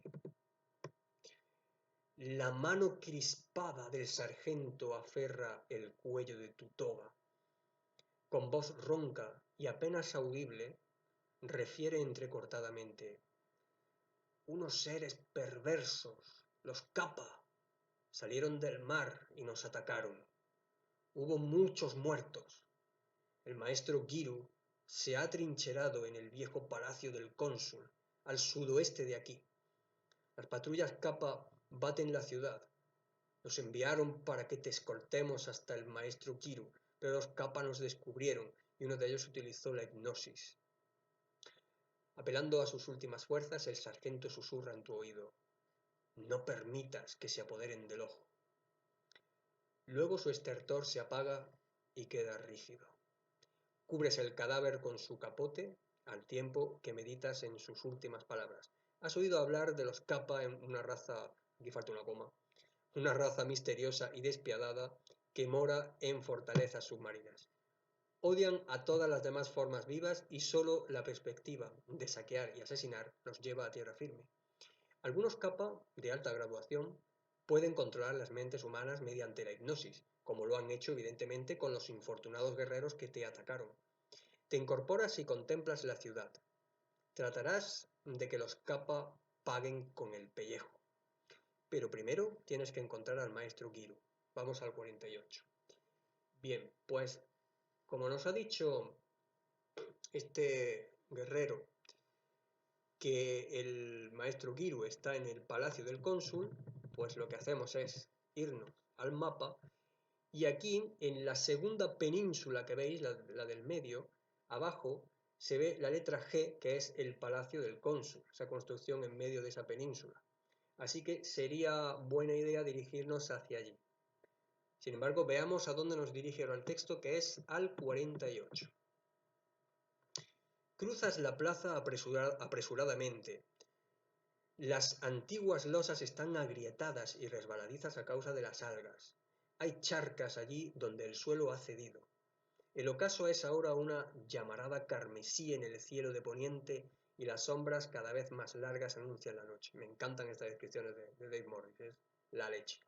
La mano crispada del sargento aferra el cuello de tu toga. Con voz ronca y apenas audible, refiere entrecortadamente: unos seres perversos, los Kappa, salieron del mar y nos atacaron. Hubo muchos muertos. El maestro Giru se ha atrincherado en el viejo palacio del cónsul, al sudoeste de aquí. Las patrullas Kappa baten la ciudad. Nos enviaron para que te escoltemos hasta el maestro Giru, pero los Kappa nos descubrieron y uno de ellos utilizó la hipnosis. Apelando a sus últimas fuerzas, el sargento susurra en tu oído: no permitas que se apoderen del ojo. Luego su estertor se apaga y queda rígido. Cubres el cadáver con su capote al tiempo que meditas en sus últimas palabras. Has oído hablar de los Kappa, en una raza, aquí falta una coma, una raza misteriosa y despiadada que mora en fortalezas submarinas. Odian a todas las demás formas vivas y solo la perspectiva de saquear y asesinar los lleva a tierra firme. Algunos kappa de alta graduación pueden controlar las mentes humanas mediante la hipnosis, como lo han hecho evidentemente con los infortunados guerreros que te atacaron. Te incorporas y contemplas la ciudad. Tratarás de que los kappa paguen con el pellejo. Pero primero tienes que encontrar al maestro Giru. Vamos al 48. Bien, pues como nos ha dicho este guerrero que el maestro Giru está en el palacio del cónsul, pues lo que hacemos es irnos al mapa y aquí en la segunda península que veis, la del medio, abajo se ve la letra G, que es el palacio del cónsul, esa construcción en medio de esa península. Así que sería buena idea dirigirnos hacia allí. Sin embargo, veamos a dónde nos dirige ahora el texto, que es al 48. Cruzas la plaza apresuradamente. Las antiguas losas están agrietadas y resbaladizas a causa de las algas. Hay charcas allí donde el suelo ha cedido. El ocaso es ahora una llamarada carmesí en el cielo de poniente y las sombras cada vez más largas anuncian la noche. Me encantan estas descripciones de Dave Morris, es la leche.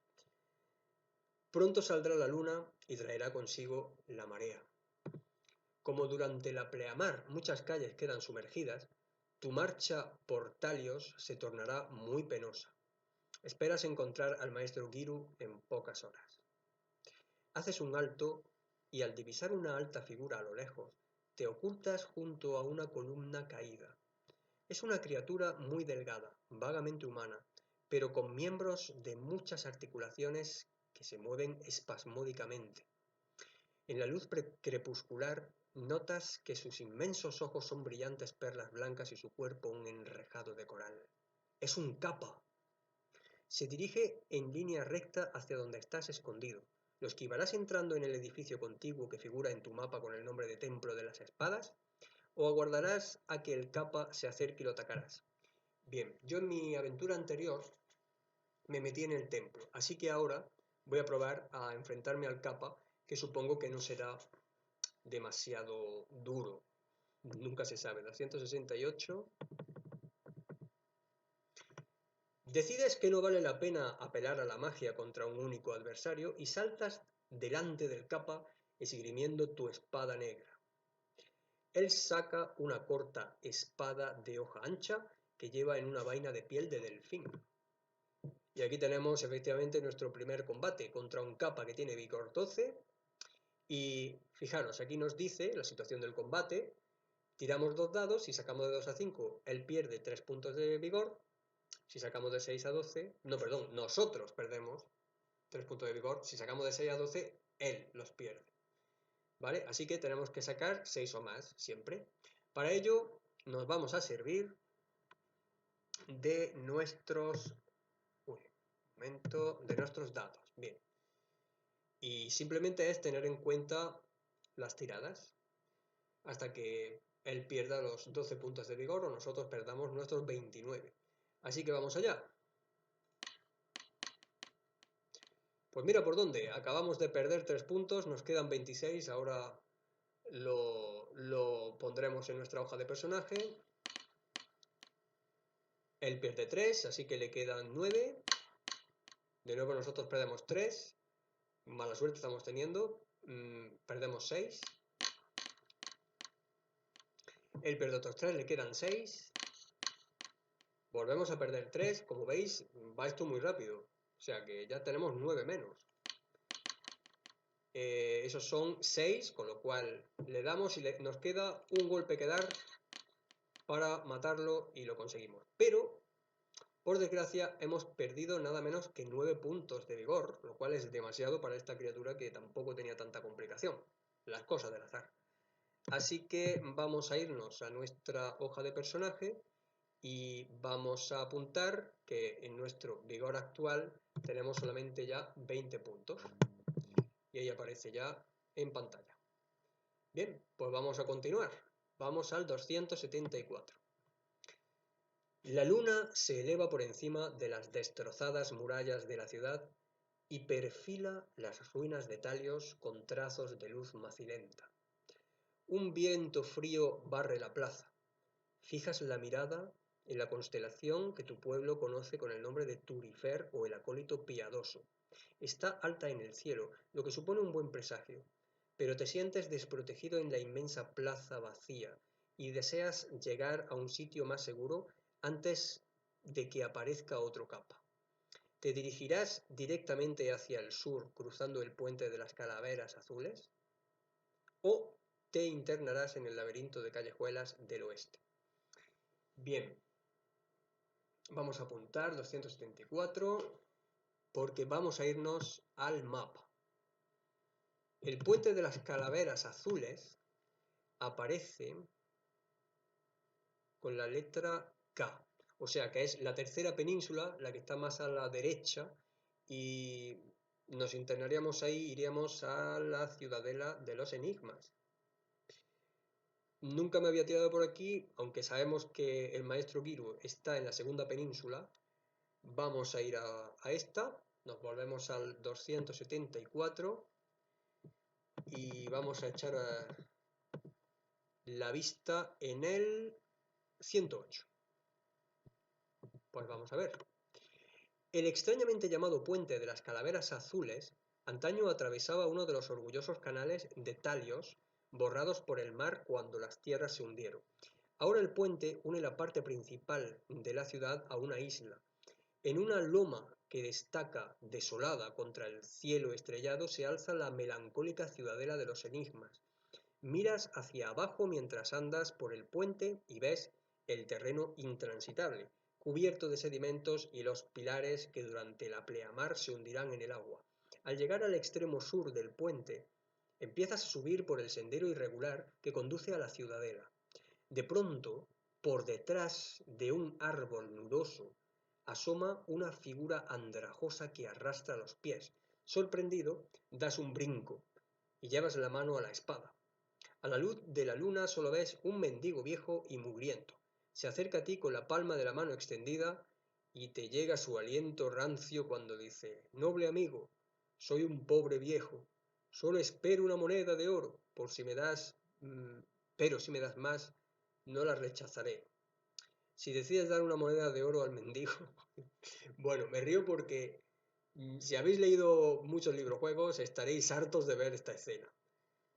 Pronto saldrá la luna y traerá consigo la marea. Como durante la pleamar muchas calles quedan sumergidas, tu marcha por Talios se tornará muy penosa. Esperas encontrar al maestro Giru en pocas horas. Haces un alto y al divisar una alta figura a lo lejos, te ocultas junto a una columna caída. Es una criatura muy delgada, vagamente humana, pero con miembros de muchas articulaciones que se mueven espasmódicamente. En la luz crepuscular notas que sus inmensos ojos son brillantes perlas blancas y su cuerpo un enrejado de coral. Es un kappa. Se dirige en línea recta hacia donde estás escondido. ¿Lo esquivarás entrando en el edificio contiguo que figura en tu mapa con el nombre de Templo de las Espadas? ¿O aguardarás a que el kappa se acerque y lo atacarás? Bien, yo en mi aventura anterior me metí en el templo, así que ahora voy a probar a enfrentarme al kappa, que supongo que no será demasiado duro. Nunca se sabe. 268. Decides que no vale la pena apelar a la magia contra un único adversario y saltas delante del kappa esgrimiendo tu espada negra. Él saca una corta espada de hoja ancha que lleva en una vaina de piel de delfín. Y aquí tenemos efectivamente nuestro primer combate contra un kappa que tiene vigor 12. Y fijaros, aquí nos dice la situación del combate. Tiramos 2 dados, si sacamos de 2 a 5, él pierde 3 puntos de vigor. Si sacamos de 6 a 12, no, perdón, nosotros perdemos 3 puntos de vigor. Si sacamos de 6 a 12, él los pierde. ¿Vale? Así que tenemos que sacar 6 o más siempre. Para ello nos vamos a servir de nuestros... de nuestros dados. Bien. Y simplemente es tener en cuenta las tiradas hasta que él pierda los 12 puntos de vigor o nosotros perdamos nuestros 29. Así que vamos allá. Pues mira por dónde, acabamos de perder 3 puntos, nos quedan 26, ahora lo pondremos en nuestra hoja de personaje. Él pierde 3, así que le quedan 9. De nuevo nosotros perdemos 3, mala suerte estamos teniendo, perdemos 6. Él pierde otros 3, le quedan 6. Volvemos a perder 3, como veis va esto muy rápido, o sea que ya tenemos 9 menos. Esos son 6, con lo cual le damos y nos queda un golpe que dar para matarlo y lo conseguimos. Pero, por desgracia, hemos perdido nada menos que 9 puntos de vigor, lo cual es demasiado para esta criatura que tampoco tenía tanta complicación. Las cosas del azar. Así que vamos a irnos a nuestra hoja de personaje y vamos a apuntar que en nuestro vigor actual tenemos solamente ya 20 puntos. Y ahí aparece ya en pantalla. Bien, pues vamos a continuar. Vamos al 274. La luna se eleva por encima de las destrozadas murallas de la ciudad y perfila las ruinas de Talios con trazos de luz macilenta. Un viento frío barre la plaza. Fijas la mirada en la constelación que tu pueblo conoce con el nombre de Turifer o el acólito piadoso. Está alta en el cielo, lo que supone un buen presagio, pero te sientes desprotegido en la inmensa plaza vacía y deseas llegar a un sitio más seguro antes de que aparezca otro capa. ¿Te dirigirás directamente hacia el sur cruzando el puente de las Calaveras Azules? ¿O te internarás en el laberinto de callejuelas del oeste? Bien, vamos a apuntar 274 porque vamos a irnos al mapa. El puente de las Calaveras Azules aparece con la letra K, o sea que es la tercera península, la que está más a la derecha, y nos internaríamos ahí, iríamos a la ciudadela de los enigmas. Nunca me había tirado por aquí, aunque sabemos que el maestro Giru está en la segunda península. Vamos a ir a esta, nos volvemos al 274 y vamos a echar la vista en el 108. Pues vamos a ver. El extrañamente llamado Puente de las Calaveras Azules antaño atravesaba uno de los orgullosos canales de Talios borrados por el mar cuando las tierras se hundieron. Ahora el puente une la parte principal de la ciudad a una isla. En una loma que destaca desolada contra el cielo estrellado se alza la melancólica ciudadela de los enigmas. Miras hacia abajo mientras andas por el puente y ves el terreno intransitable, cubierto de sedimentos y los pilares que durante la pleamar se hundirán en el agua. Al llegar al extremo sur del puente, empiezas a subir por el sendero irregular que conduce a la ciudadela. De pronto, por detrás de un árbol nudoso, asoma una figura andrajosa que arrastra los pies. Sorprendido, das un brinco y llevas la mano a la espada. A la luz de la luna solo ves un mendigo viejo y mugriento. Se acerca a ti con la palma de la mano extendida y te llega su aliento rancio cuando dice: «Noble amigo, soy un pobre viejo. Solo espero una moneda de oro, por si me das, pero si me das más, no la rechazaré». Si decides dar una moneda de oro al mendigo, bueno, me río porque si habéis leído muchos librojuegos estaréis hartos de ver esta escena.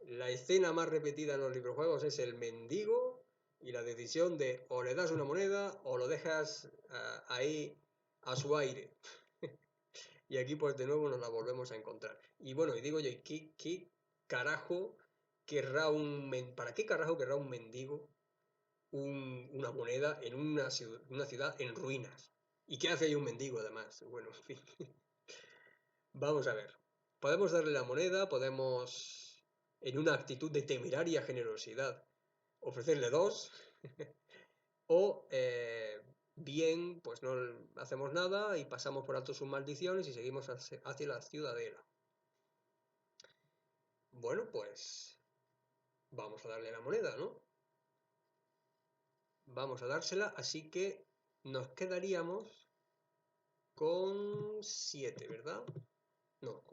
La escena más repetida en los librojuegos es el mendigo y la decisión de o le das una moneda o lo dejas ahí a su aire. Y aquí pues de nuevo nos la volvemos a encontrar. Y bueno, y digo yo, ¿qué carajo querrá ¿para qué carajo querrá un mendigo una moneda en una ciudad en ruinas? ¿Y qué hace ahí un mendigo además? Bueno, en fin. Vamos a ver. Podemos darle la moneda, podemos, en una actitud de temeraria generosidad, ofrecerle dos, o bien, pues no hacemos nada y pasamos por alto sus maldiciones y seguimos hacia la ciudadela. Bueno, pues vamos a darle la moneda, ¿no? Vamos a dársela, así que nos quedaríamos con 7, ¿verdad? No,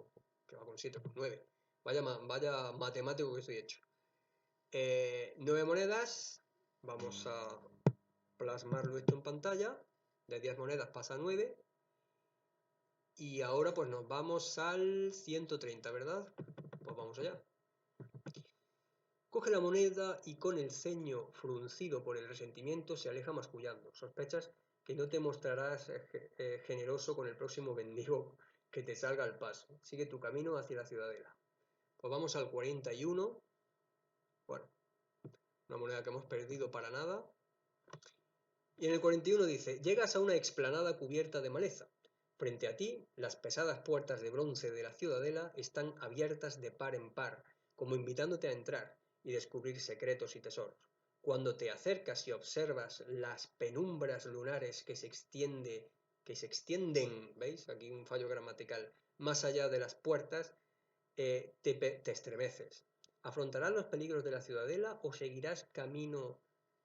que va con 7, con 9. Vaya matemático que estoy hecho. 9 monedas, vamos a plasmarlo esto en pantalla. De 10 monedas pasa a 9. Y ahora pues nos vamos al 130, ¿verdad? Pues vamos allá. Coge la moneda y con el ceño fruncido por el resentimiento se aleja mascullando. Sospechas que no te mostrarás generoso con el próximo mendigo que te salga al paso. Sigue tu camino hacia la ciudadela. Pues vamos al 41. Bueno, una moneda que hemos perdido para nada. Y en el 41 dice: llegas a una explanada cubierta de maleza. Frente a ti, las pesadas puertas de bronce de la ciudadela están abiertas de par en par, como invitándote a entrar y descubrir secretos y tesoros. Cuando te acercas y observas las penumbras lunares que se extienden, ¿veis? Aquí un fallo gramatical, más allá de las puertas, te estremeces. ¿Afrontarás los peligros de la ciudadela o seguirás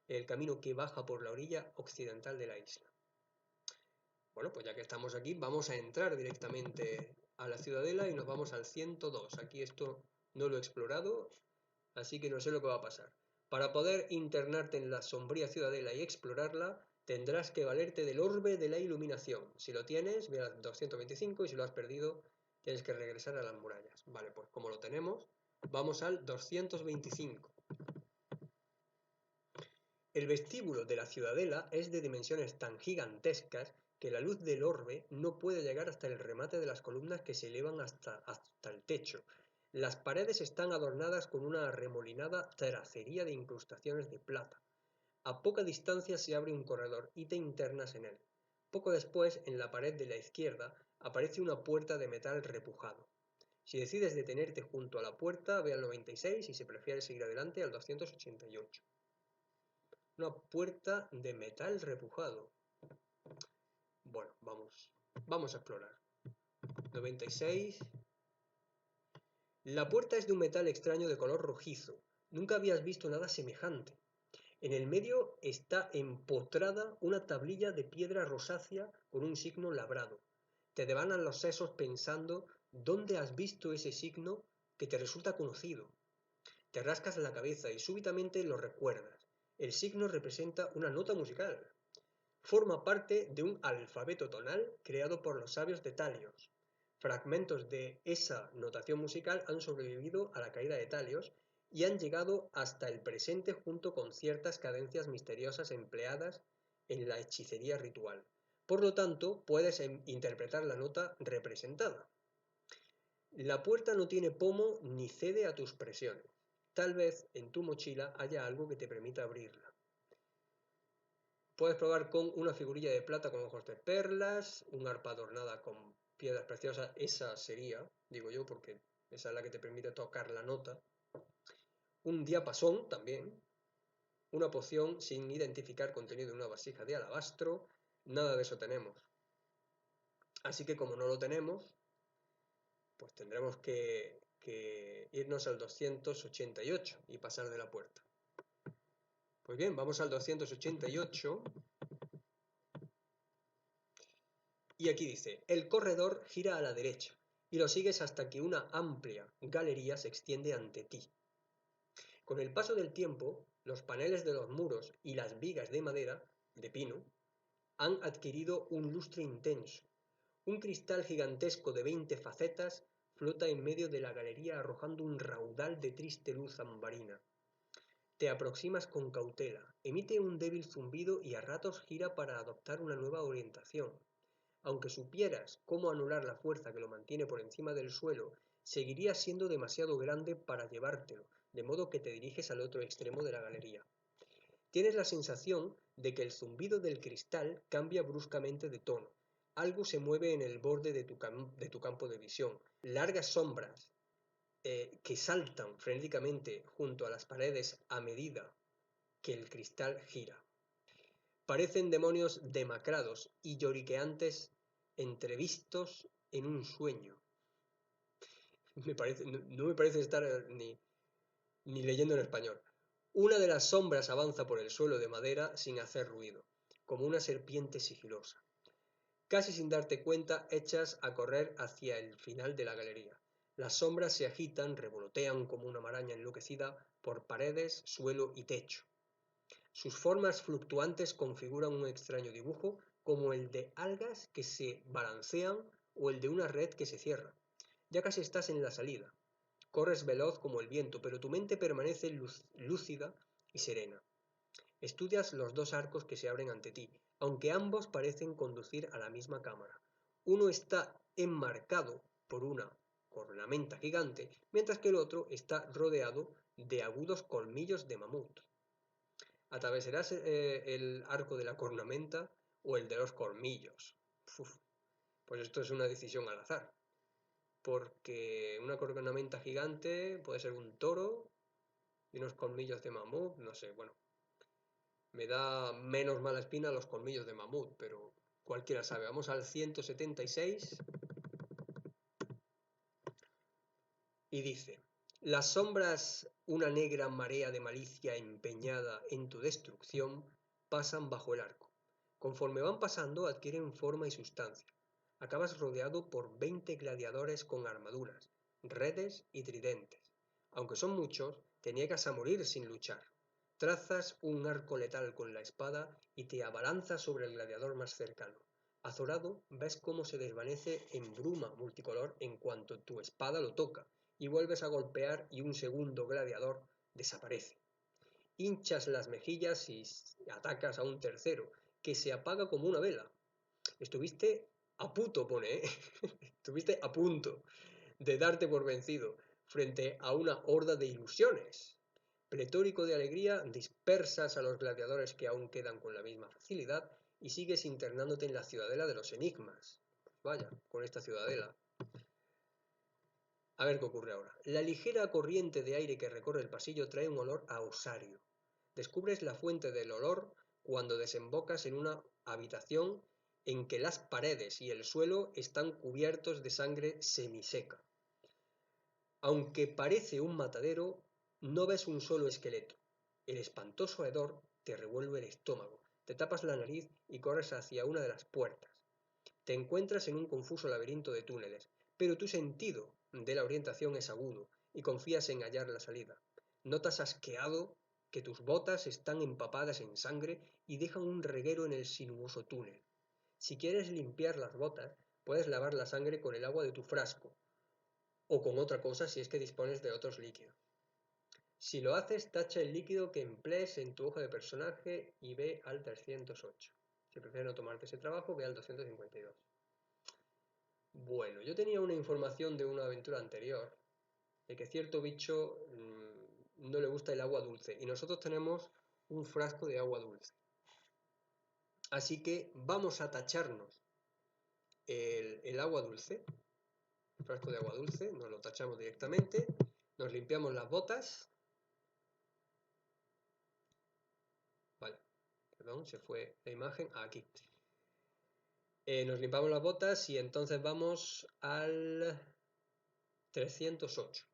el camino que baja por la orilla occidental de la isla? Bueno, pues ya que estamos aquí, vamos a entrar directamente a la ciudadela y nos vamos al 102. Aquí esto no lo he explorado, así que no sé lo que va a pasar. Para poder internarte en la sombría ciudadela y explorarla, tendrás que valerte del orbe de la iluminación. Si lo tienes, ve al 225 y si lo has perdido, tienes que regresar a las murallas. Vale, pues como lo tenemos, vamos al 225. El vestíbulo de la ciudadela es de dimensiones tan gigantescas que la luz del orbe no puede llegar hasta el remate de las columnas que se elevan hasta el techo. Las paredes están adornadas con una arremolinada tracería de incrustaciones de plata. A poca distancia se abre un corredor y te internas en él. Poco después, en la pared de la izquierda, aparece una puerta de metal repujado. Si decides detenerte junto a la puerta, ve al 96 y si prefieres seguir adelante al 288. Una puerta de metal repujado. Bueno, vamos a explorar. 96. La puerta es de un metal extraño de color rojizo. Nunca habías visto nada semejante. En el medio está empotrada una tablilla de piedra rosácea con un signo labrado. Te devanan los sesos pensando dónde has visto ese signo que te resulta conocido. Te rascas la cabeza y súbitamente lo recuerdas. El signo representa una nota musical. Forma parte de un alfabeto tonal creado por los sabios de Talios. Fragmentos de esa notación musical han sobrevivido a la caída de Talios y han llegado hasta el presente junto con ciertas cadencias misteriosas empleadas en la hechicería ritual. Por lo tanto, puedes interpretar la nota representada. La puerta no tiene pomo ni cede a tus presiones. Tal vez en tu mochila haya algo que te permita abrirla. Puedes probar con una figurilla de plata con ojos de perlas, un arpa adornada con piedras preciosas, esa sería, digo yo, porque esa es la que te permite tocar la nota. Un diapasón también, una poción sin identificar contenido en una vasija de alabastro, nada de eso tenemos. Así que como no lo tenemos, pues tendremos que irnos al 288 y pasar de la puerta. Pues bien, vamos al 288 y aquí dice, el corredor gira a la derecha y lo sigues hasta que una amplia galería se extiende ante ti. Con el paso del tiempo, los paneles de los muros y las vigas de madera, de pino, han adquirido un lustre intenso. Un cristal gigantesco de 20 facetas flota en medio de la galería arrojando un raudal de triste luz ambarina. Te aproximas con cautela, emite un débil zumbido y a ratos gira para adoptar una nueva orientación. Aunque supieras cómo anular la fuerza que lo mantiene por encima del suelo, seguiría siendo demasiado grande para llevártelo, de modo que te diriges al otro extremo de la galería. Tienes la sensación de que el zumbido del cristal cambia bruscamente de tono. Algo se mueve en el borde de tu campo de visión. Largas sombras que saltan frenéticamente junto a las paredes a medida que el cristal gira. Parecen demonios demacrados y lloriqueantes entrevistos en un sueño. No me parece estar ni leyendo en español. Una de las sombras avanza por el suelo de madera sin hacer ruido, como una serpiente sigilosa. Casi sin darte cuenta, echas a correr hacia el final de la galería. Las sombras se agitan, revolotean como una maraña enloquecida por paredes, suelo y techo. Sus formas fluctuantes configuran un extraño dibujo, como el de algas que se balancean o el de una red que se cierra. Ya casi estás en la salida. Corres veloz como el viento, pero tu mente permanece lúcida y serena. Estudias los dos arcos que se abren ante ti, aunque ambos parecen conducir a la misma cámara. Uno está enmarcado por una cornamenta gigante, mientras que el otro está rodeado de agudos colmillos de mamut. Atravesarás el arco de la cornamenta o el de los colmillos. Uf, pues esto es una decisión al azar. Porque una cornamenta gigante puede ser un toro y unos colmillos de mamut, no sé, bueno. Me da menos mala espina los colmillos de mamut, pero cualquiera sabe. Vamos al 176 y dice, las sombras, una negra marea de malicia empeñada en tu destrucción, pasan bajo el arco. Conforme van pasando adquieren forma y sustancia. Acabas rodeado por 20 gladiadores con armaduras, redes y tridentes. Aunque son muchos, te niegas a morir sin luchar. Trazas un arco letal con la espada y te abalanzas sobre el gladiador más cercano. Azorado, ves cómo se desvanece en bruma multicolor en cuanto tu espada lo toca, y vuelves a golpear y un segundo gladiador desaparece. Hinchas las mejillas y atacas a un tercero, que se apaga como una vela. Estuviste a punto, pone, ¿eh? Estuviste a punto de darte por vencido frente a una horda de ilusiones. Pletórico de alegría, dispersas a los gladiadores que aún quedan con la misma facilidad y sigues internándote en la ciudadela de los enigmas. Vaya, con esta ciudadela. A ver qué ocurre ahora. La ligera corriente de aire que recorre el pasillo trae un olor a osario. Descubres la fuente del olor cuando desembocas en una habitación en que las paredes y el suelo están cubiertos de sangre semiseca. Aunque parece un matadero, no ves un solo esqueleto. El espantoso hedor te revuelve el estómago, te tapas la nariz y corres hacia una de las puertas. Te encuentras en un confuso laberinto de túneles, pero tu sentido de la orientación es agudo y confías en hallar la salida. Notas asqueado que tus botas están empapadas en sangre y dejan un reguero en el sinuoso túnel. Si quieres limpiar las botas, puedes lavar la sangre con el agua de tu frasco, o con otra cosa si es que dispones de otros líquidos. Si lo haces, tacha el líquido que emplees en tu hoja de personaje y ve al 308. Si prefieres no tomarte ese trabajo, ve al 252. Bueno, yo tenía una información de una aventura anterior, de que cierto bicho no le gusta el agua dulce, y nosotros tenemos un frasco de agua dulce. Así que vamos a tacharnos el agua dulce, el frasco de agua dulce, nos lo tachamos directamente, nos limpiamos las botas. Vale, perdón, se fue la imagen. Aquí. Nos limpiamos las botas y entonces vamos al 308.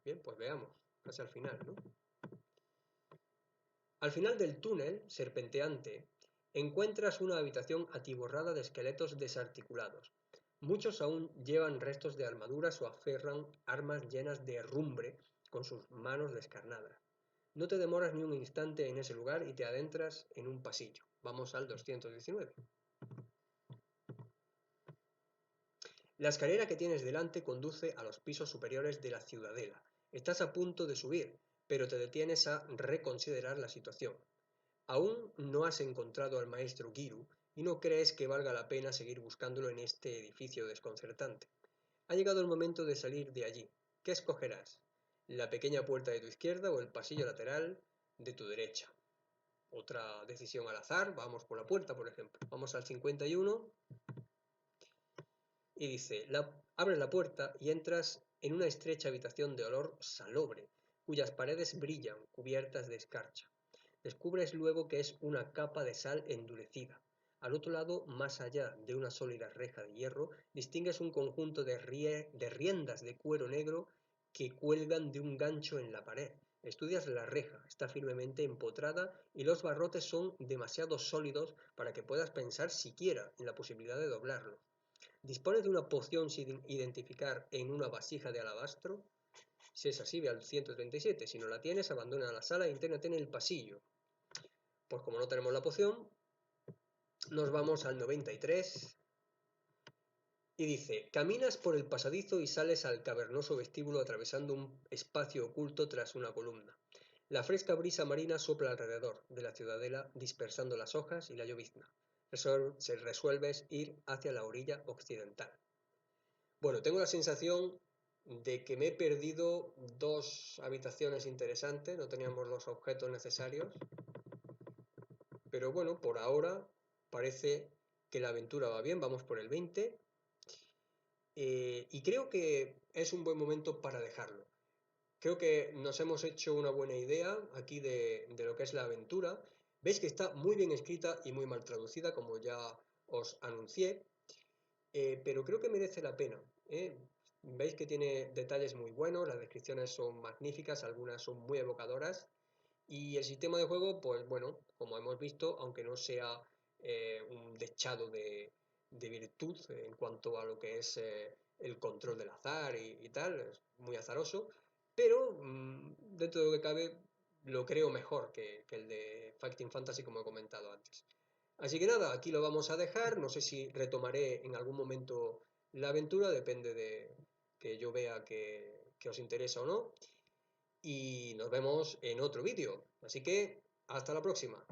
Bien, pues veamos, casi al final, ¿no? Al final del túnel, serpenteante, encuentras una habitación atiborrada de esqueletos desarticulados. Muchos aún llevan restos de armaduras o aferran armas llenas de herrumbre con sus manos descarnadas. No te demoras ni un instante en ese lugar y te adentras en un pasillo. Vamos al 219. La escalera que tienes delante conduce a los pisos superiores de la ciudadela. Estás a punto de subir, pero te detienes a reconsiderar la situación. Aún no has encontrado al maestro Giru y no crees que valga la pena seguir buscándolo en este edificio desconcertante. Ha llegado el momento de salir de allí. ¿Qué escogerás? ¿La pequeña puerta de tu izquierda o el pasillo lateral de tu derecha? Otra decisión al azar, vamos por la puerta, por ejemplo. Vamos al 51 y dice, abres la puerta y entras en una estrecha habitación de olor salobre, cuyas paredes brillan, cubiertas de escarcha. Descubres luego que es una capa de sal endurecida. Al otro lado, más allá de una sólida reja de hierro, distingues un conjunto de riendas de cuero negro que cuelgan de un gancho en la pared. Estudias la reja, está firmemente empotrada y los barrotes son demasiado sólidos para que puedas pensar siquiera en la posibilidad de doblarlos. ¿Dispones de una poción sin identificar en una vasija de alabastro? Si es así, ve al 137. Si no la tienes, abandona la sala e inténate en el pasillo. Pues como no tenemos la poción, nos vamos al 93 y dice, caminas por el pasadizo y sales al cavernoso vestíbulo atravesando un espacio oculto tras una columna. La fresca brisa marina sopla alrededor de la ciudadela dispersando las hojas y la llovizna. Resuelves ir hacia la orilla occidental. Bueno, tengo la sensación de que me he perdido dos habitaciones interesantes, no teníamos los objetos necesarios, pero bueno, por ahora parece que la aventura va bien, vamos por el 20 y creo que es un buen momento para dejarlo. Creo que nos hemos hecho una buena idea aquí de lo que es la aventura. Veis que está muy bien escrita y muy mal traducida, como ya os anuncié, pero creo que merece la pena, ¿eh? Veis que tiene detalles muy buenos, las descripciones son magníficas, algunas son muy evocadoras y el sistema de juego, pues bueno, como hemos visto, aunque no sea un dechado de virtud en cuanto a lo que es el control del azar y tal, es muy azaroso, pero dentro de lo que cabe lo creo mejor que el de Fighting Fantasy como he comentado antes. Así que nada, aquí lo vamos a dejar, no sé si retomaré en algún momento la aventura, depende de que yo vea que os interesa o no, y nos vemos en otro vídeo. Así que hasta la próxima.